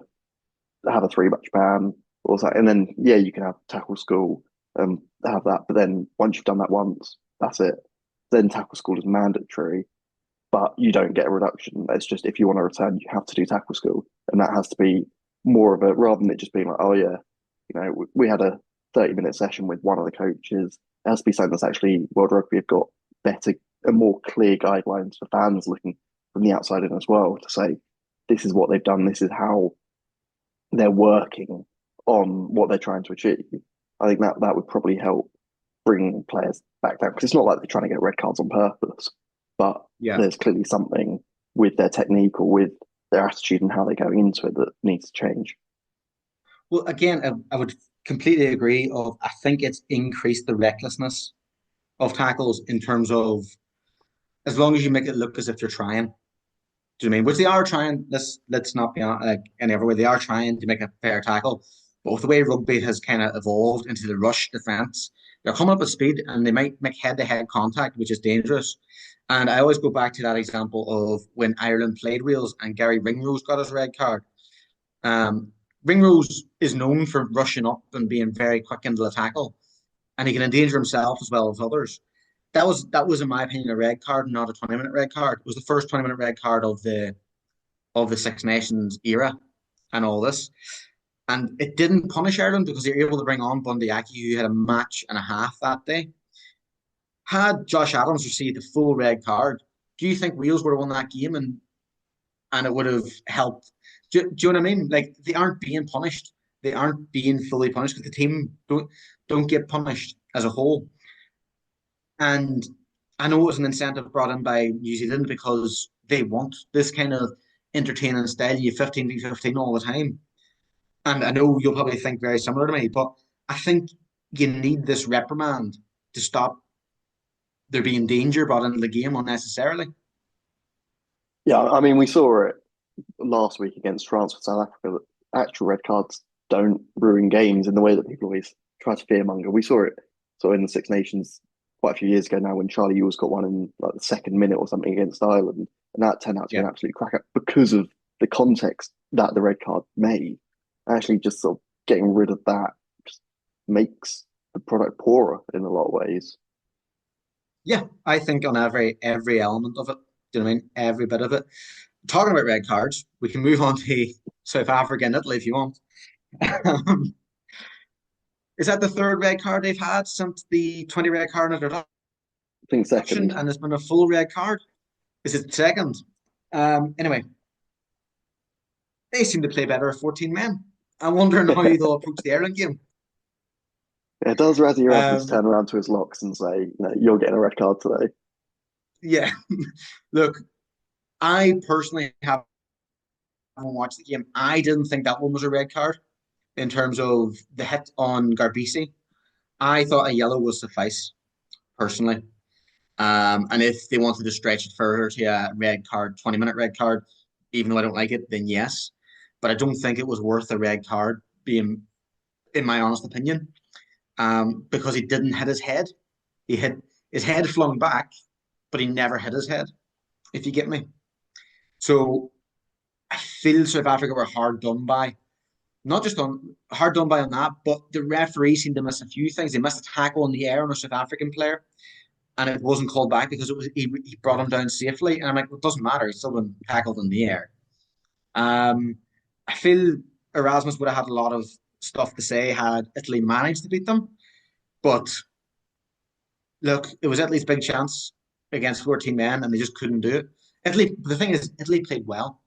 have a 3 match ban or something, and then yeah, you can have tackle school, have that, but then once you've done that once, that's it. Then tackle school is mandatory, but you don't get a reduction. It's just if you want to return, you have to do tackle school, and that has to be more of a rather than it just being like, oh yeah, we had a 30-minute session with one of the coaches. It has to be something that's actually World Rugby have got better and more clear guidelines for fans looking from the outside in as well to say this is what they've done, this is how they're working on what they're trying to achieve. I think that would probably help bring players back down because it's not like they're trying to get red cards on purpose, but Yeah. there's clearly something with their technique or with their attitude and how they're going into it that needs to change. Well, again, I would completely agree. I think it's increased the recklessness of tackles in terms of as long as you make it look as if you're trying. Do you know what I mean? Which they are trying. Let's not be like in every way they are trying to make a fair tackle. But the way rugby has kind of evolved into the rush defense, they're coming up at speed and they might make head-to-head contact, which is dangerous. And I always go back to that example of when Ireland played Wales and Gary Ringrose got his red card. Um, Ringrose is known for rushing up and being very quick into the tackle, and he can endanger himself as well as others. That was in my opinion a red card, not a 20-minute red card. It was the first 20-minute red card of the Six Nations era and all this. And it didn't punish Ireland because they were able to bring on Bundyaki, who had a match and a half that day. Had Josh Adams received a full red card, do you think Wales would have won that game and it would have helped? Do you know what I mean? Like they aren't being punished. They aren't being fully punished because the team don't get punished as a whole. And I know it was an incentive brought in by New Zealand because they want this kind of entertaining style. You 15v15 all the time. And I know you'll probably think very similar to me, but I think you need this reprimand to stop there being danger brought into the game unnecessarily. Yeah, I mean, we saw it last week against France with South Africa that actual red cards don't ruin games in the way that people always try to fearmonger. We saw it sort of in the Six Nations quite a few years ago now when Charlie Ewels got one in like the second minute or something against Ireland, and that turned out to be Yeah. an absolute cracker because of the context that the red card made. Actually, just sort of getting rid of that just makes the product poorer in a lot of ways. Yeah, I think on every element of it. Do you know what I mean? Every bit of it. Talking about red cards, we can move on to South Africa and Italy if you want. Is that the third red card they've had since the 20 red card I think introduction? second. And it's been a full red card. Is it second? Anyway, they seem to play better at 14 men. I'm wondering how they'll approach the Ireland game. Yeah, does Razzie Erasmus Um, turn around to his locks and say, you're getting a red card today? yeah, look, I personally haven't watched the game. I didn't think that one was a red card in terms of the hit on Garbisi. I thought a yellow was suffice, personally. And if they wanted to stretch it further to a red card, 20-minute red card, even though I don't like it, then yes. But I don't think it was worth a red card, being in my honest opinion, because he didn't hit his head. He hit his head flung back, but he never hit his head, if you get me. So I feel South Africa were hard done by. Not just on hard done by on that, but the referee seemed to miss a few things. They missed a tackle in the air on a South African player, and it wasn't called back because he brought him down safely. And I'm like, well, it doesn't matter. He's still been tackled in the air. Um, I feel Erasmus would have had a lot of stuff to say had Italy managed to beat them. But look, it was Italy's big chance against 14 men, and they just couldn't do it. Italy, the thing is, Italy played well.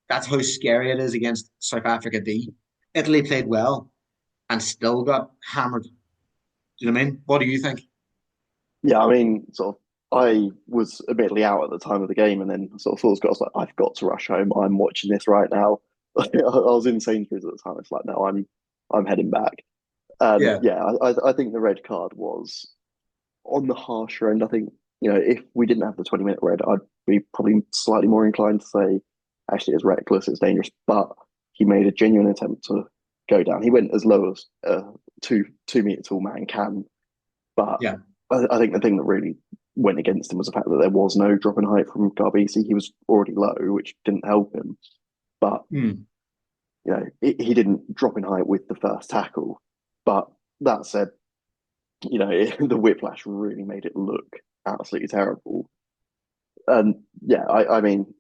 That's how scary it is against South Africa D. Italy played well and still got hammered. Do you know what I mean? What do you think? Yeah, I mean, sort of, I was admittedly out at the time of the game, and then sort of thought, I was like, I've got to rush home. I'm watching this right now. I was in Sainsbury's at the time. It's like, no, I'm heading back. And Yeah. yeah, I think the red card was on the harsher end. I think, if we didn't have the 20-minute red, I'd be probably slightly more inclined to say, actually, it's reckless, it's dangerous. But he made a genuine attempt to go down. He went as low as a 2 meter tall man can, but Yeah. I think the thing that really went against him was the fact that there was no drop in height from Garbisi. He was already low, which didn't help him. But Hmm. he didn't drop in height with the first tackle. But that said, the whiplash really made it look absolutely terrible. And yeah, I mean,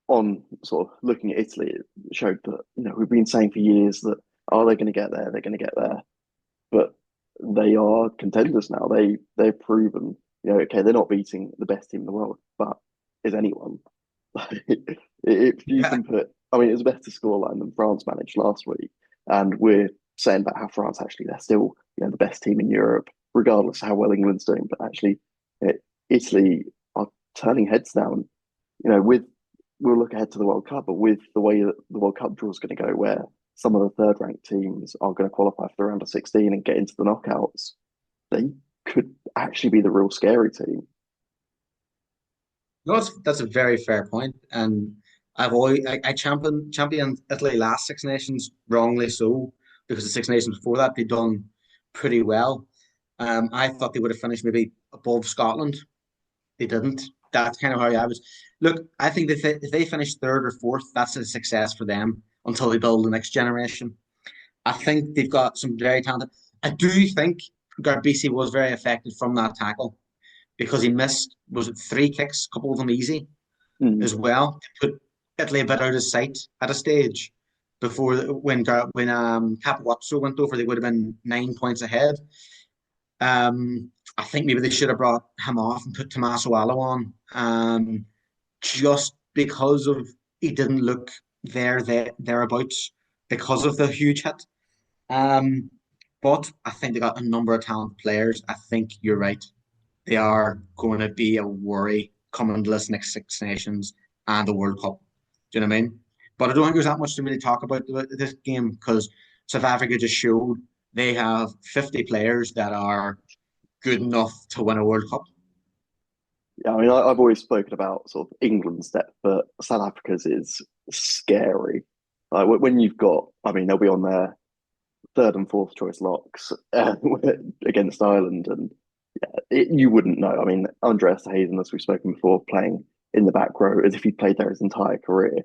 on sort of looking at Italy, it showed that we've been saying for years that they're going to get there, they're going to get there, but they are contenders now. They've proven, okay, they're not beating the best team in the world, but is anyone? If you Yeah. can put, I mean, it was a better scoreline than France managed last week, and we're saying about how France actually they're still the best team in Europe, regardless of how well England's doing. But actually, Italy are turning heads now. And, with we'll look ahead to the World Cup, but with the way that the World Cup draw is going to go, where some of the third ranked teams are going to qualify for the round of 16 and get into the knockouts, they could actually be the real scary team. No, that's a very fair point. And I championed Italy last Six Nations wrongly so because the Six Nations before that they'd done pretty well. I thought they would have finished maybe above Scotland. They didn't. That's kind of how I was. Look, I think if they finish third or fourth, that's a success for them until they build the next generation. I think they've got some very talented. I do think Garbisi was very effective from that tackle because he missed, was it three kicks, a couple of them easy Mm. as well, to put Italy a bit out of sight at a stage before when Capewatso went over, they would have been 9 points ahead. I think maybe they should have brought him off and put Tommaso Allo on, just because of he didn't look thereabouts because of the huge hit. Um, but I think they got a number of talented players. I think you're right. They are going to be a worry coming to this next Six Nations and the World Cup. Do you know what I mean? But I don't think there's that much to really talk about this game because South Africa just showed they have 50 players that are good enough to win a World Cup. Yeah, I mean, I've always spoken about sort of England's depth, but South Africa's is scary. Like when you've got, I mean, they'll be on their third and fourth choice locks against Ireland, and you wouldn't know. I mean, Andreas Hayden, as we've spoken before, playing in the back row as if he played there his entire career.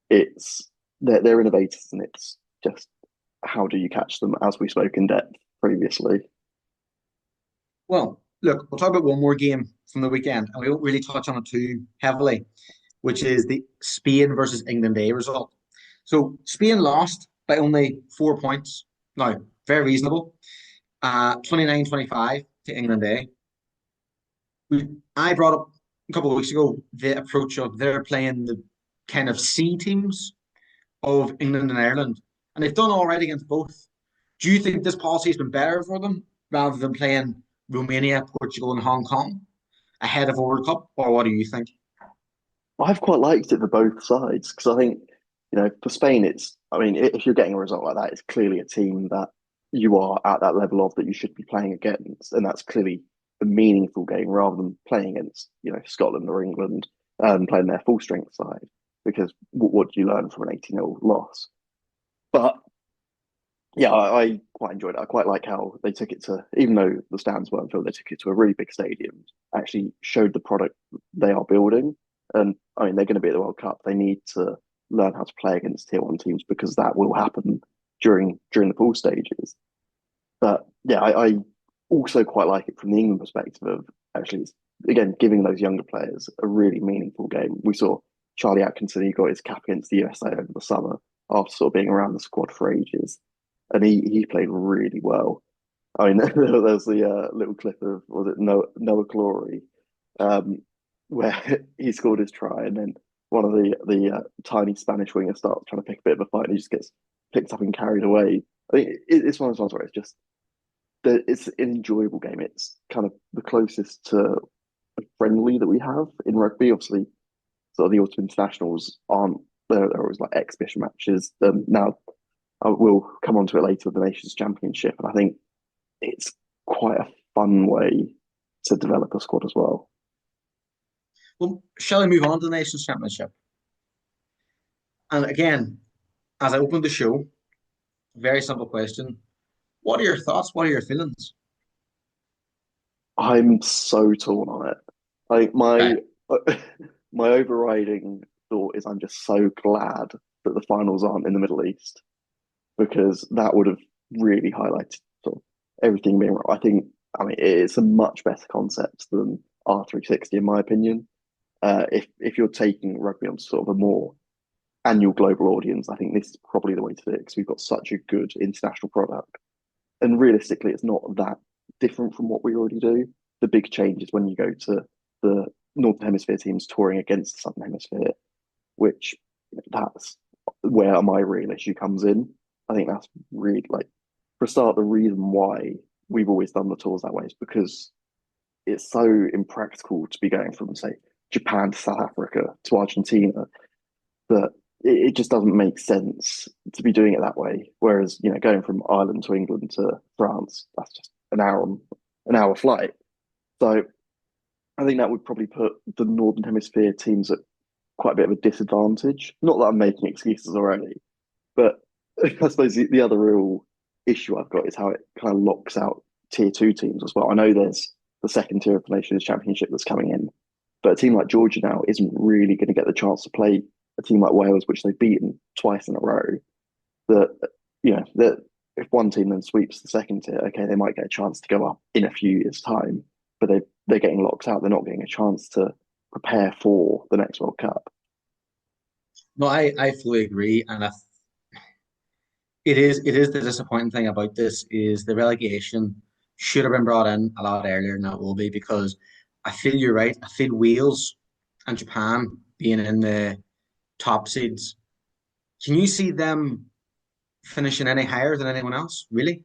It's they're innovators, and it's just how do you catch them? As we spoke in depth previously. Well, look, we'll talk about one more game from the weekend, and we won't really touch on it too heavily, which is the Spain versus England A result. So Spain lost by only 4 points. Now, very reasonable. 29-25 to England A. I brought up a couple of weeks ago the approach of they're playing the kind of C teams of England and Ireland, and they've done all right against both. Do you think this policy has been better for them rather than playing Romania, Portugal, and Hong Kong ahead of a World Cup, or what do you think? I've quite liked it for both sides because I think, for Spain, it's, I mean, if you're getting a result like that, it's clearly a team that you are at that level of that you should be playing against. And that's clearly a meaningful game rather than playing against, Scotland or England and playing their full strength side. Because what do you learn from an 80-0 loss? But yeah, I quite enjoyed it. I quite like how they took it to, even though the stands weren't filled, they took it to a really big stadium, actually showed the product they are building. And I mean, they're going to be at the World Cup. They need to learn how to play against tier one teams because that will happen during the pool stages. But yeah, I also quite like it from the England perspective of actually, again, giving those younger players a really meaningful game. We saw Charlie Atkinson, he got his cap against the USA over the summer after sort of being around the squad for ages. And he played really well. I mean, there's the little clip of, was it Noah Glory, um, where he scored his try, and then one of the tiny Spanish wingers starts trying to pick a bit of a fight, and he just gets picked up and carried away. I think it's one of those ones where it's just it's an enjoyable game. It's kind of the closest to a friendly that we have in rugby. Obviously, sort of the autumn internationals aren't they're always like exhibition matches. Now we'll come on to it later with the Nations Championship, and I think it's quite a fun way to develop a squad as well. Well, shall we move on to the Nations Championship? And again, as I opened the show, very simple question. What are your thoughts? What are your feelings? I'm so torn on it. Like Right. my overriding thought is I'm just so glad that the finals aren't in the Middle East because that would have really highlighted sort of everything being right. I mean, it's a much better concept than R360 in my opinion. If you're taking rugby on sort of a more annual global audience, I think this is probably the way to do it because we've got such a good international product. And realistically, it's not that different from what we already do. The big change is when you go to the Northern Hemisphere teams touring against the Southern Hemisphere, which that's where my real issue comes in. I think that's really like, for a start, the reason why we've always done the tours that way is because it's so impractical to be going from, say, Japan to South Africa to Argentina that it just doesn't make sense to be doing it that way. Whereas, going from Ireland to England to France, that's just an hour flight. So I think that would probably put the Northern Hemisphere teams at quite a bit of a disadvantage. Not that I'm making excuses already, but I suppose the other real issue I've got is how it kind of locks out tier two teams as well. I know there's the second tier of the Nations Championship that's coming in, but a team like Georgia now isn't really going to get the chance to play a team like Wales, which they've beaten twice in a row. That that if one team then sweeps the second tier, okay, they might get a chance to go up in a few years' time, but they're getting locked out. They're not getting a chance to prepare for the next World Cup. No, I fully agree. And it is the disappointing thing about this is the relegation should have been brought in a lot earlier than it will be because I feel you're right. I feel Wales and Japan being in the top seeds. Can you see them finishing any higher than anyone else? Really?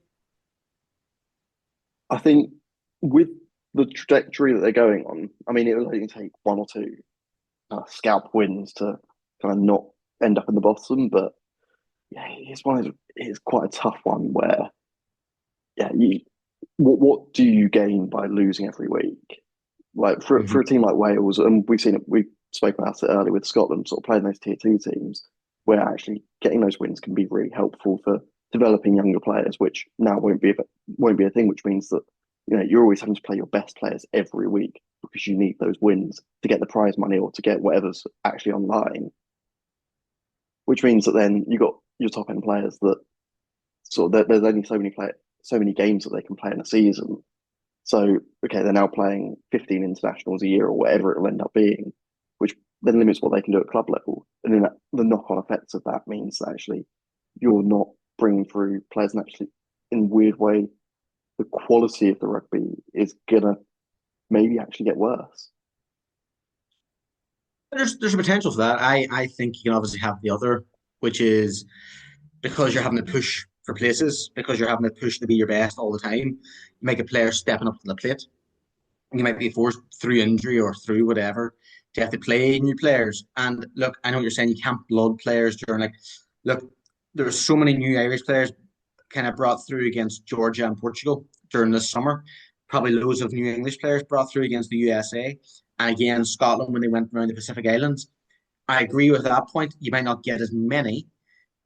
I think with the trajectory that they're going on, I mean, it will only take one or two scalp wins to kind of not end up in the bottom. But yeah, it's quite a tough one where yeah, what do you gain by losing every week? Like for a Hmm. team like Wales, and we've seen it, we spoke about it earlier with Scotland, sort of playing those tier two teams, where actually getting those wins can be really helpful for developing younger players, which now won't be a thing, which means that you're always having to play your best players every week because you need those wins to get the prize money or to get whatever's actually online. Which means that then you got your top end players that there's only so many games that they can play in a season. So, okay, they're now playing 15 internationals a year or whatever it will end up being, which then limits what they can do at club level. And then the knock on effects of that means that actually you're not bringing through players, and actually, in a weird way, the quality of the rugby is going to maybe actually get worse. There's a potential for that. I think you can obviously have the other, which is because you're having to push for places, because you're having to push to be your best all the time. You make a player stepping up to the plate. You might be forced through injury or through whatever to have to play new players. And look, I know what you're saying. You can't blood players during look, there's so many new Irish players kind of brought through against Georgia and Portugal during this summer. Probably loads of new English players brought through against the USA and again Scotland when they went around the Pacific Islands. I agree with that point. You might not get as many,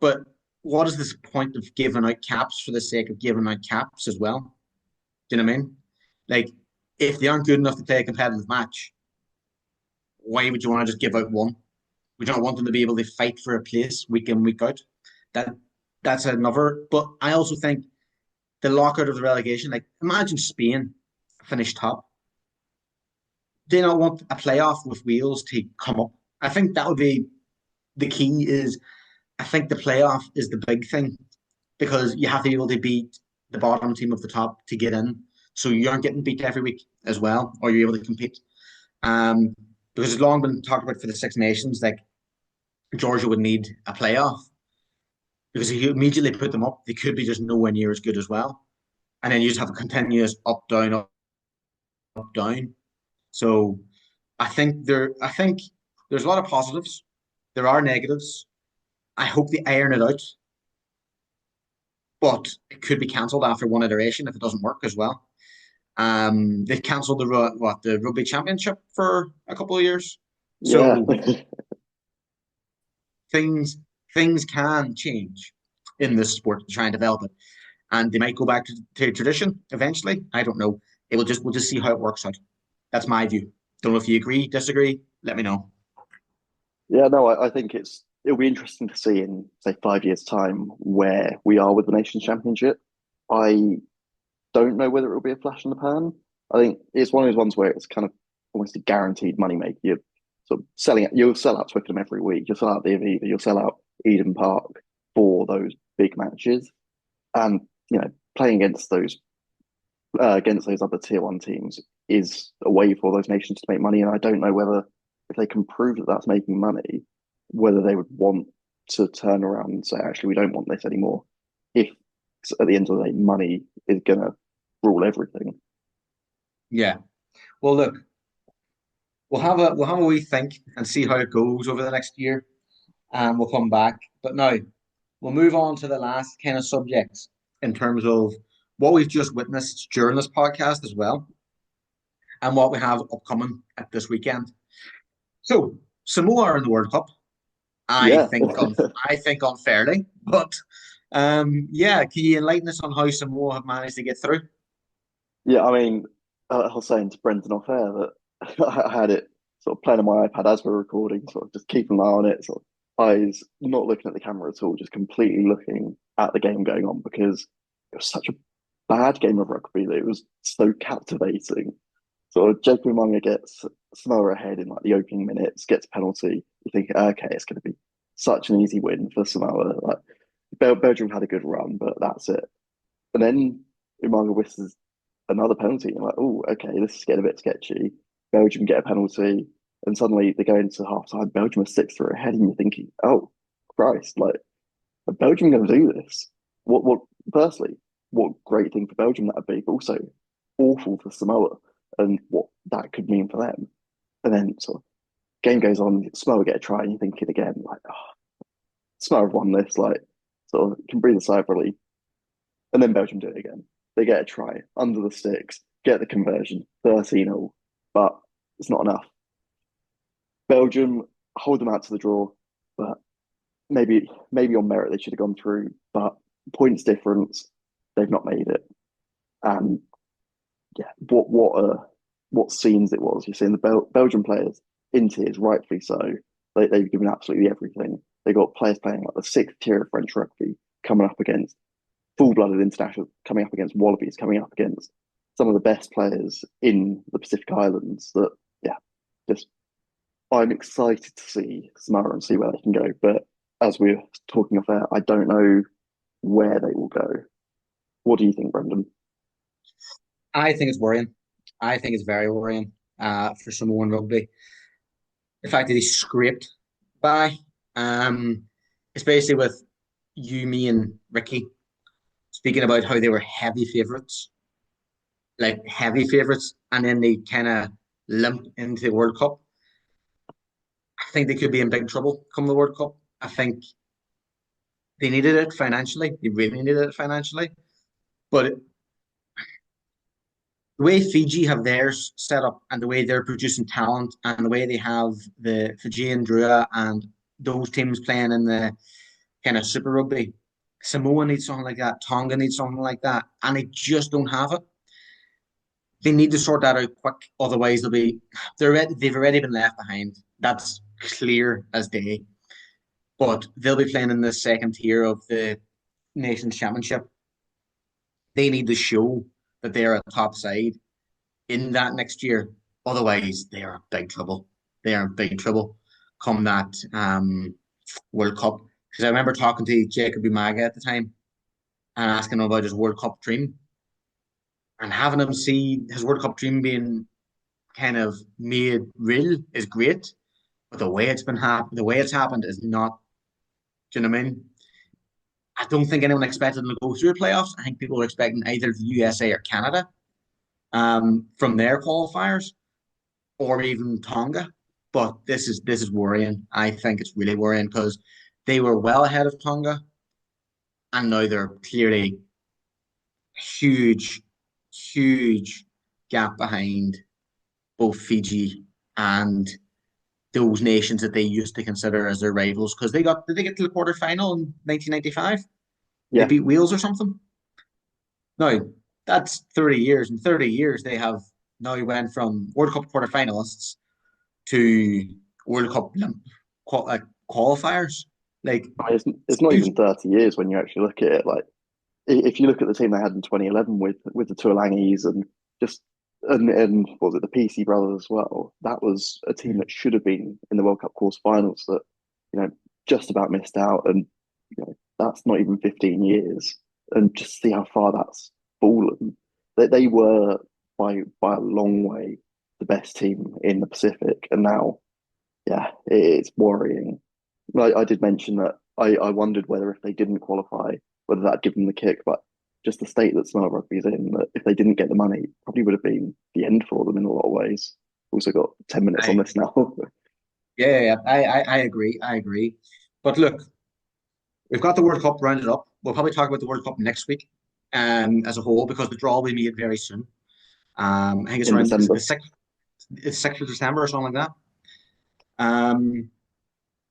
but what is this point of giving out caps for the sake of giving out caps as well? Do you know what I mean? Like, if they aren't good enough to play a competitive match, why would you want to just give out one? Would you not want them to be able to fight for a place week in, week out? That that's another. But I also think the lockout of the relegation, like imagine Spain finish top. They not want a playoff with Wales to come up. I think that would be the key is I think the playoff is the big thing because you have to be able to beat the bottom team of the top to get in. So you aren't getting beat every week as well, or you're able to compete. Um, because it's long been talked about for the Six Nations, like Georgia would need a playoff because if you immediately put them up, they could be just nowhere near as good as well. And then you just have a continuous up, down. So I think there's a lot of positives. There are negatives. I hope they iron it out, but it could be cancelled after one iteration if it doesn't work as well. They've cancelled the rugby championship for a couple of years, Yeah, so things things can change in this sport to try and develop it, and they might go back to tradition eventually. I don't know. We'll just see how it works out. That's my view. Don't know if you agree, disagree. Let me know. yeah. No, I think it'll be interesting to see in say 5 years' time where we are with the Nations Championship. I don't know whether it'll be a flash in the pan. I think it's one of those ones where it's kind of almost a guaranteed money maker. You're sort of selling it. You'll sell out Twickenham every week. You'll sell out the Aviva. You'll sell out Eden Park for those big matches. And playing against those other tier one teams is a way for those nations to make money. And I don't know whether if they can prove that that's making money, whether they would want to turn around and say, actually, we don't want this anymore. If at the end of the day, money is going to rule everything. Yeah. Well, look, we'll have a wee think and see how it goes over the next year, and we'll come back. But now we'll move on to the last kind of subjects in terms of what we've just witnessed during this podcast as well, and what we have upcoming at this weekend. So Samoa are in the World Cup. I Yeah. think on I think unfairly, but yeah, can you enlighten us on how Samoa have managed to get through? Yeah, I mean, I was saying to Brendan off air that I had it sort of playing on my iPad as we're recording, sort of just keeping an eye on it, sort of eyes not looking at the camera at all, just completely looking at the game going on because it was such a bad game of rugby that it was so captivating. So Jacob Umaga gets Samoa ahead in like the opening minutes, gets a penalty. You think, okay, it's going to be such an easy win for Samoa. Like Belgium had a good run, but that's it. And then Umaga whistles another penalty. You're like, oh, okay, this is getting a bit sketchy. Belgium get a penalty, and suddenly they go into half time. Belgium are 6-3 ahead, and you're thinking, oh, Christ, like, are Belgium going to do this? What, firstly, what great thing for Belgium that would be, but also awful for Samoa and what that could mean for them. And then sort of game goes on, Samoa get a try, and you're thinking again, like, oh, Samoa have won this, like, sort of can breathe a sigh of relief. And then Belgium do it again. They get a try under the sticks, get the conversion, 13-0, but it's not enough. Belgium hold them out to the draw, but maybe on merit they should have gone through, but points difference, they've not made it. And yeah, what scenes it was. You're seeing the Belgian players in tears, rightfully so. They've given absolutely everything. They got players playing like the sixth tier of French rugby coming up against full-blooded internationals, coming up against Wallabies, coming up against some of the best players in the Pacific Islands. That yeah, just I'm excited to see Samara and see where they can go. But as we're talking off air, I don't know where they will go. What do you think, Brendan? I think it's worrying. I think it's very worrying for Samoan rugby. The fact that he scraped by, um, especially with you, me, and Ricky speaking about how they were heavy favourites, like heavy favourites, and then they kind of limped into the World Cup. I think they could be in big trouble come the World Cup. I think they needed it financially. They really needed it financially. But the way Fiji have theirs set up and the way they're producing talent and the way they have the Fijian Drua and those teams playing in the kind of Super Rugby, Samoa needs something like that. Tonga needs something like that. And they just don't have it. They need to sort that out quick. Otherwise, they've already been left behind. That's clear as day. But they'll be playing in the second tier of the Nations Championship. They need to show that they're a top side in that next year. Otherwise, they are in big trouble. They are in big trouble come that World Cup. Because I remember talking to Jacob Umaga at the time and asking him about his World Cup dream and having him see his World Cup dream being kind of made real is great. But the way it's happened is not. Do you know what I mean? I don't think anyone expected them to go through the playoffs. I think people were expecting either the USA or Canada from their qualifiers, or even Tonga. But this is worrying. I think it's really worrying because they were well ahead of Tonga, and now they're clearly huge, huge gap behind both Fiji and those nations that they used to consider as their rivals because did they get to the quarterfinal in 1995? They Yeah, beat Wales or something. No, that's 30 years. In 30 years, they have now went from World Cup quarterfinalists to World Cup qualifiers. Like, I mean, it's not huge. even 30 years when you actually look at it. Like, if you look at the team they had in 2011 with the Tuolangis and just and what was it, the PC brothers as well, that was a team that should have been in the World Cup quarterfinals that you know just about missed out, and that's not even 15 years, and just see how far that's fallen. They were by a long way the best team in the Pacific, and now yeah, it's worrying. I did mention that I wondered whether if they didn't qualify, whether that'd give them the kick, but just the state that Smart Rugby's in, that if they didn't get the money, probably would have been the end for them in a lot of ways. Also got 10 minutes on I, this now. yeah, I agree. I agree. But look, we've got the World Cup rounded up. We'll probably talk about the World Cup next week, as a whole, because the draw will be made very soon. I think it's In around is it December. the sixth of December or something like that. Um,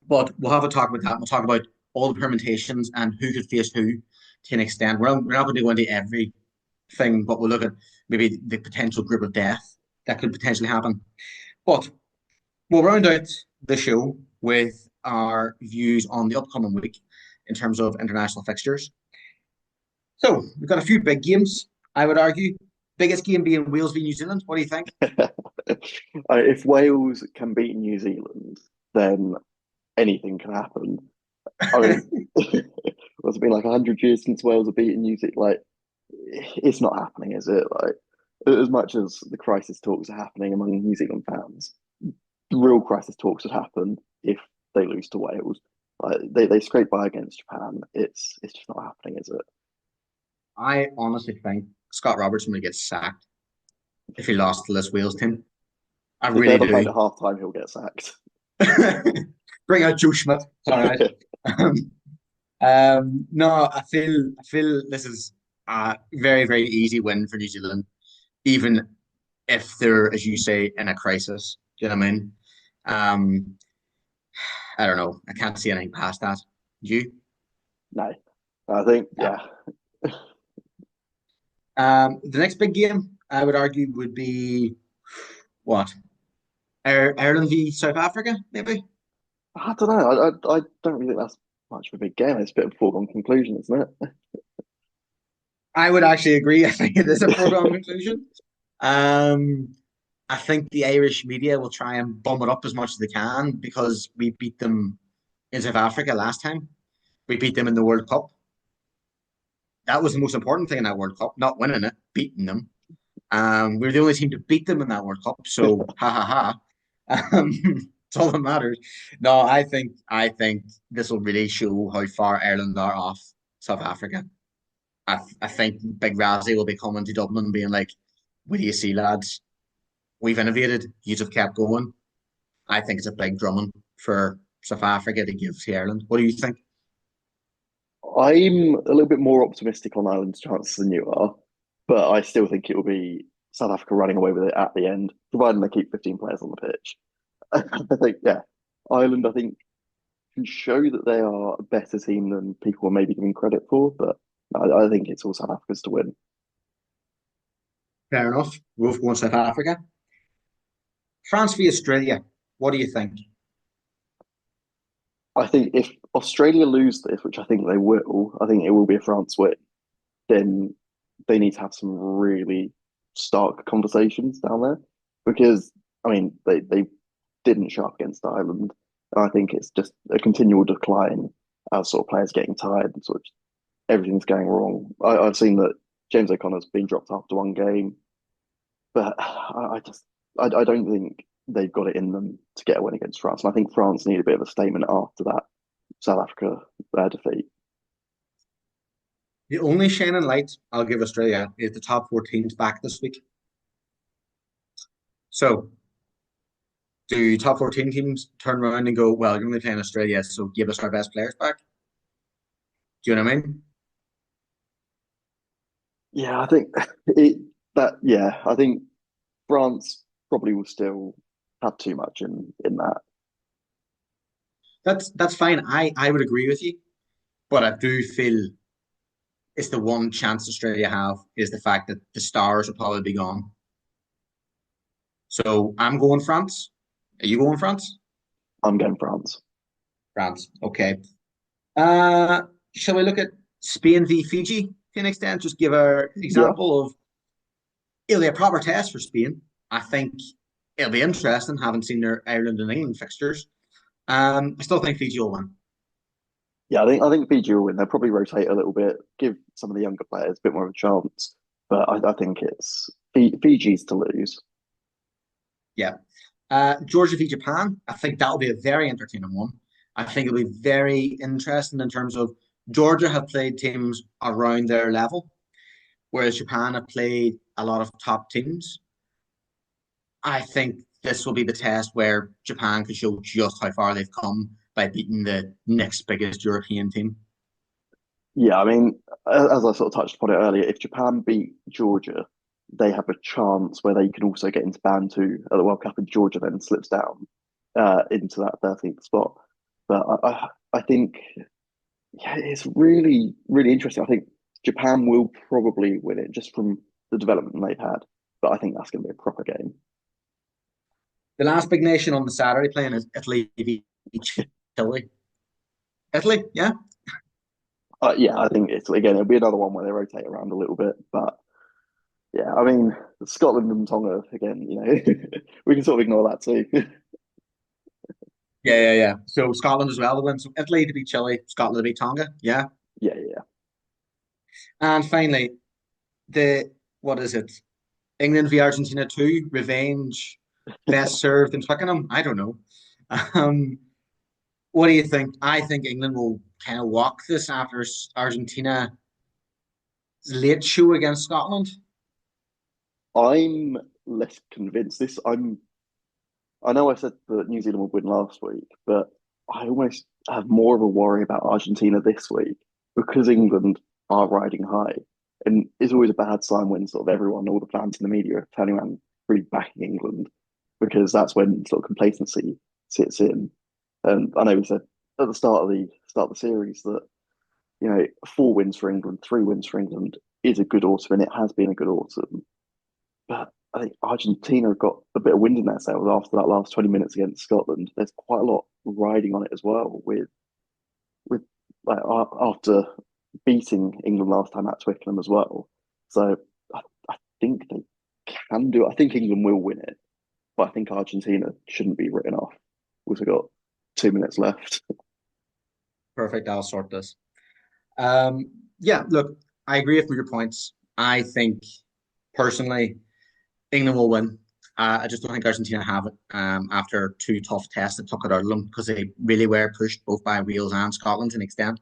but we'll have a talk about that. We'll talk about all the permutations and who could face who to an extent. We're not going to go into everything, but we'll look at maybe the potential group of death that could potentially happen. But we'll round out the show with our views on the upcoming week in terms of international fixtures. So we've got a few big games, I would argue. Biggest game being Wales v New Zealand. What do you think? If Wales can beat New Zealand, then anything can happen. I mean, it's been like 100 years since Wales have beaten New Zealand. Like, it's not happening, is it? Like, as much as the crisis talks are happening among New Zealand fans, the real crisis talks would happen if they lose to Wales. Like, they scrape by against Japan. It's just not happening, is it? I honestly think Scott Robertson would get sacked if he lost to this Wales team. I If they really have a fight do. at halftime, he'll get sacked. Bring out Joe Schmidt. It's all right. No, I feel this is a very, very easy win for New Zealand, even if they're, as you say, in a crisis. Do you know what I mean? Um, I don't know. I can't see anything past that. You? No, I think Yeah. yeah. The next big game, I would argue, would be what? Ireland v South Africa, maybe? I don't know. I don't really think that's much of a big game. It's a bit of a foregone conclusion, isn't I would actually agree. I think it is a it? foregone conclusion. Um, I think the Irish media will try and bum it up as much as they can because we beat them in South Africa last time. We beat them in the World Cup. That was the most important thing in that World Cup, not winning it, beating them. We were the only team to beat them in that World Cup, so ha ha ha. It's all that matters. No, I think this will really show how far Ireland are off South Africa. I think Big Razzie will be coming to Dublin and being like, "What do you see, lads? We've innovated. You have kept going." I think it's a big drumming for South Africa to give to Ireland. What do you think? I'm a little bit more optimistic on Ireland's chances than you are, but I still think it will be South Africa running away with it at the end, providing they keep 15 players on the pitch. I think, yeah, Ireland, I think, can show that they are a better team than people are maybe giving credit for, but I think it's all South Africa's to win. Fair enough. Both going South Africa. France v Australia. What do you think? I think if Australia lose this, which I think they will, I think it will be a France win, then they need to have some really stark conversations down there because I mean they didn't show up against Ireland. And I think it's just a continual decline as sort of players getting tired and sort of everything's going wrong. I've seen that James O'Connor's been dropped after one game, but I just I don't think they've got it in them to get a win against France. And I think France need a bit of a statement after that South Africa defeat. The only shining light I'll give Australia is the top four teams back this week. So, do top 14 teams turn around and go, well, you're only playing Australia, so give us our best players back? Do you know what I mean? Yeah, I think it that yeah, I think France probably will still have too much in that. That's fine. I would agree with you, but I do feel it's the one chance Australia have is the fact that the stars will probably be gone. So I'm going France. Are you going France? I'm going France. France. Okay. Uh, shall we look at Spain v Fiji to an extent? Just give our Yeah, example of it'll be a proper test for Spain. I think it'll be interesting, having seen their Ireland and England fixtures. I still think Fiji will win. yeah. I think Fiji will win. They'll probably rotate a little bit, give some of the younger players a bit more of a chance. But I think it's Fiji's to lose. Yeah. Georgia v Japan. I think that'll be a very entertaining one. I think it'll be very interesting in terms of Georgia have played teams around their level, whereas Japan have played a lot of top teams. I think this will be the test where Japan could show just how far they've come by beating the next biggest European team. Yeah, I mean, as I sort of touched upon it earlier, if Japan beat Georgia, they have a chance where they can also get into band two at the World Cup, and Georgia then slips down into that 13th spot. But I think yeah, it's really, really interesting. I think Japan will probably win it just from the development they've had. But I think that's going to be a proper game. The last big nation on the Saturday playing is Italy v Chile. Italy, yeah. Yeah, I think it's again, it'll be another one where they rotate around a little bit. But yeah, I mean, Scotland and Tonga again, we can sort of ignore that too. Yeah. So Scotland as well to win. So Italy to beat Chile, Scotland to beat Tonga. Yeah. Yeah, yeah. And finally, the what is it? England v Argentina 2, revenge, best served in Twickenham. I don't know. Um, what do you think? I think England will kind of walk this after Argentina's late show against Scotland. I'm less convinced. I know I said that New Zealand would win last week, but I almost have more of a worry about Argentina this week because England are riding high. And it's always a bad sign when sort of everyone, all the fans in the media are turning around really backing England because that's when sort of complacency sits in. And I know we said at the start of the series that, you know, 4 wins for England, 3 wins for England is a good autumn, and it has been a good autumn. But I think Argentina have got a bit of wind in their sails after that last 20 minutes against Scotland. There's quite a lot riding on it as well with like after beating England last time at Twickenham as well. So I think they can do it. I think England will win it, but I think Argentina shouldn't be written off. We've got 2 minutes left. Perfect. I'll sort this. Yeah, look, I agree with your points. I think personally, England will win. I just don't think Argentina have it after 2 tough tests that took it out of them because they really were pushed both by Wales and Scotland to an extent.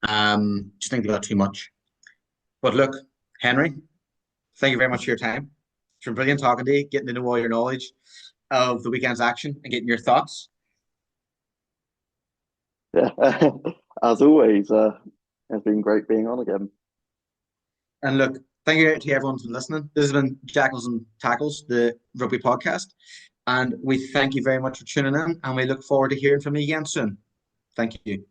Just think they got too much. But look, Henry, thank you very much for your time. It's been brilliant talking to you, getting to know all your knowledge of the weekend's action and getting your thoughts. Yeah, as always, it's been great being on again. And look, thank you to everyone for listening. This has been Jackals and Tackles, the rugby podcast. And we thank you very much for tuning in, and we look forward to hearing from you again soon. Thank you.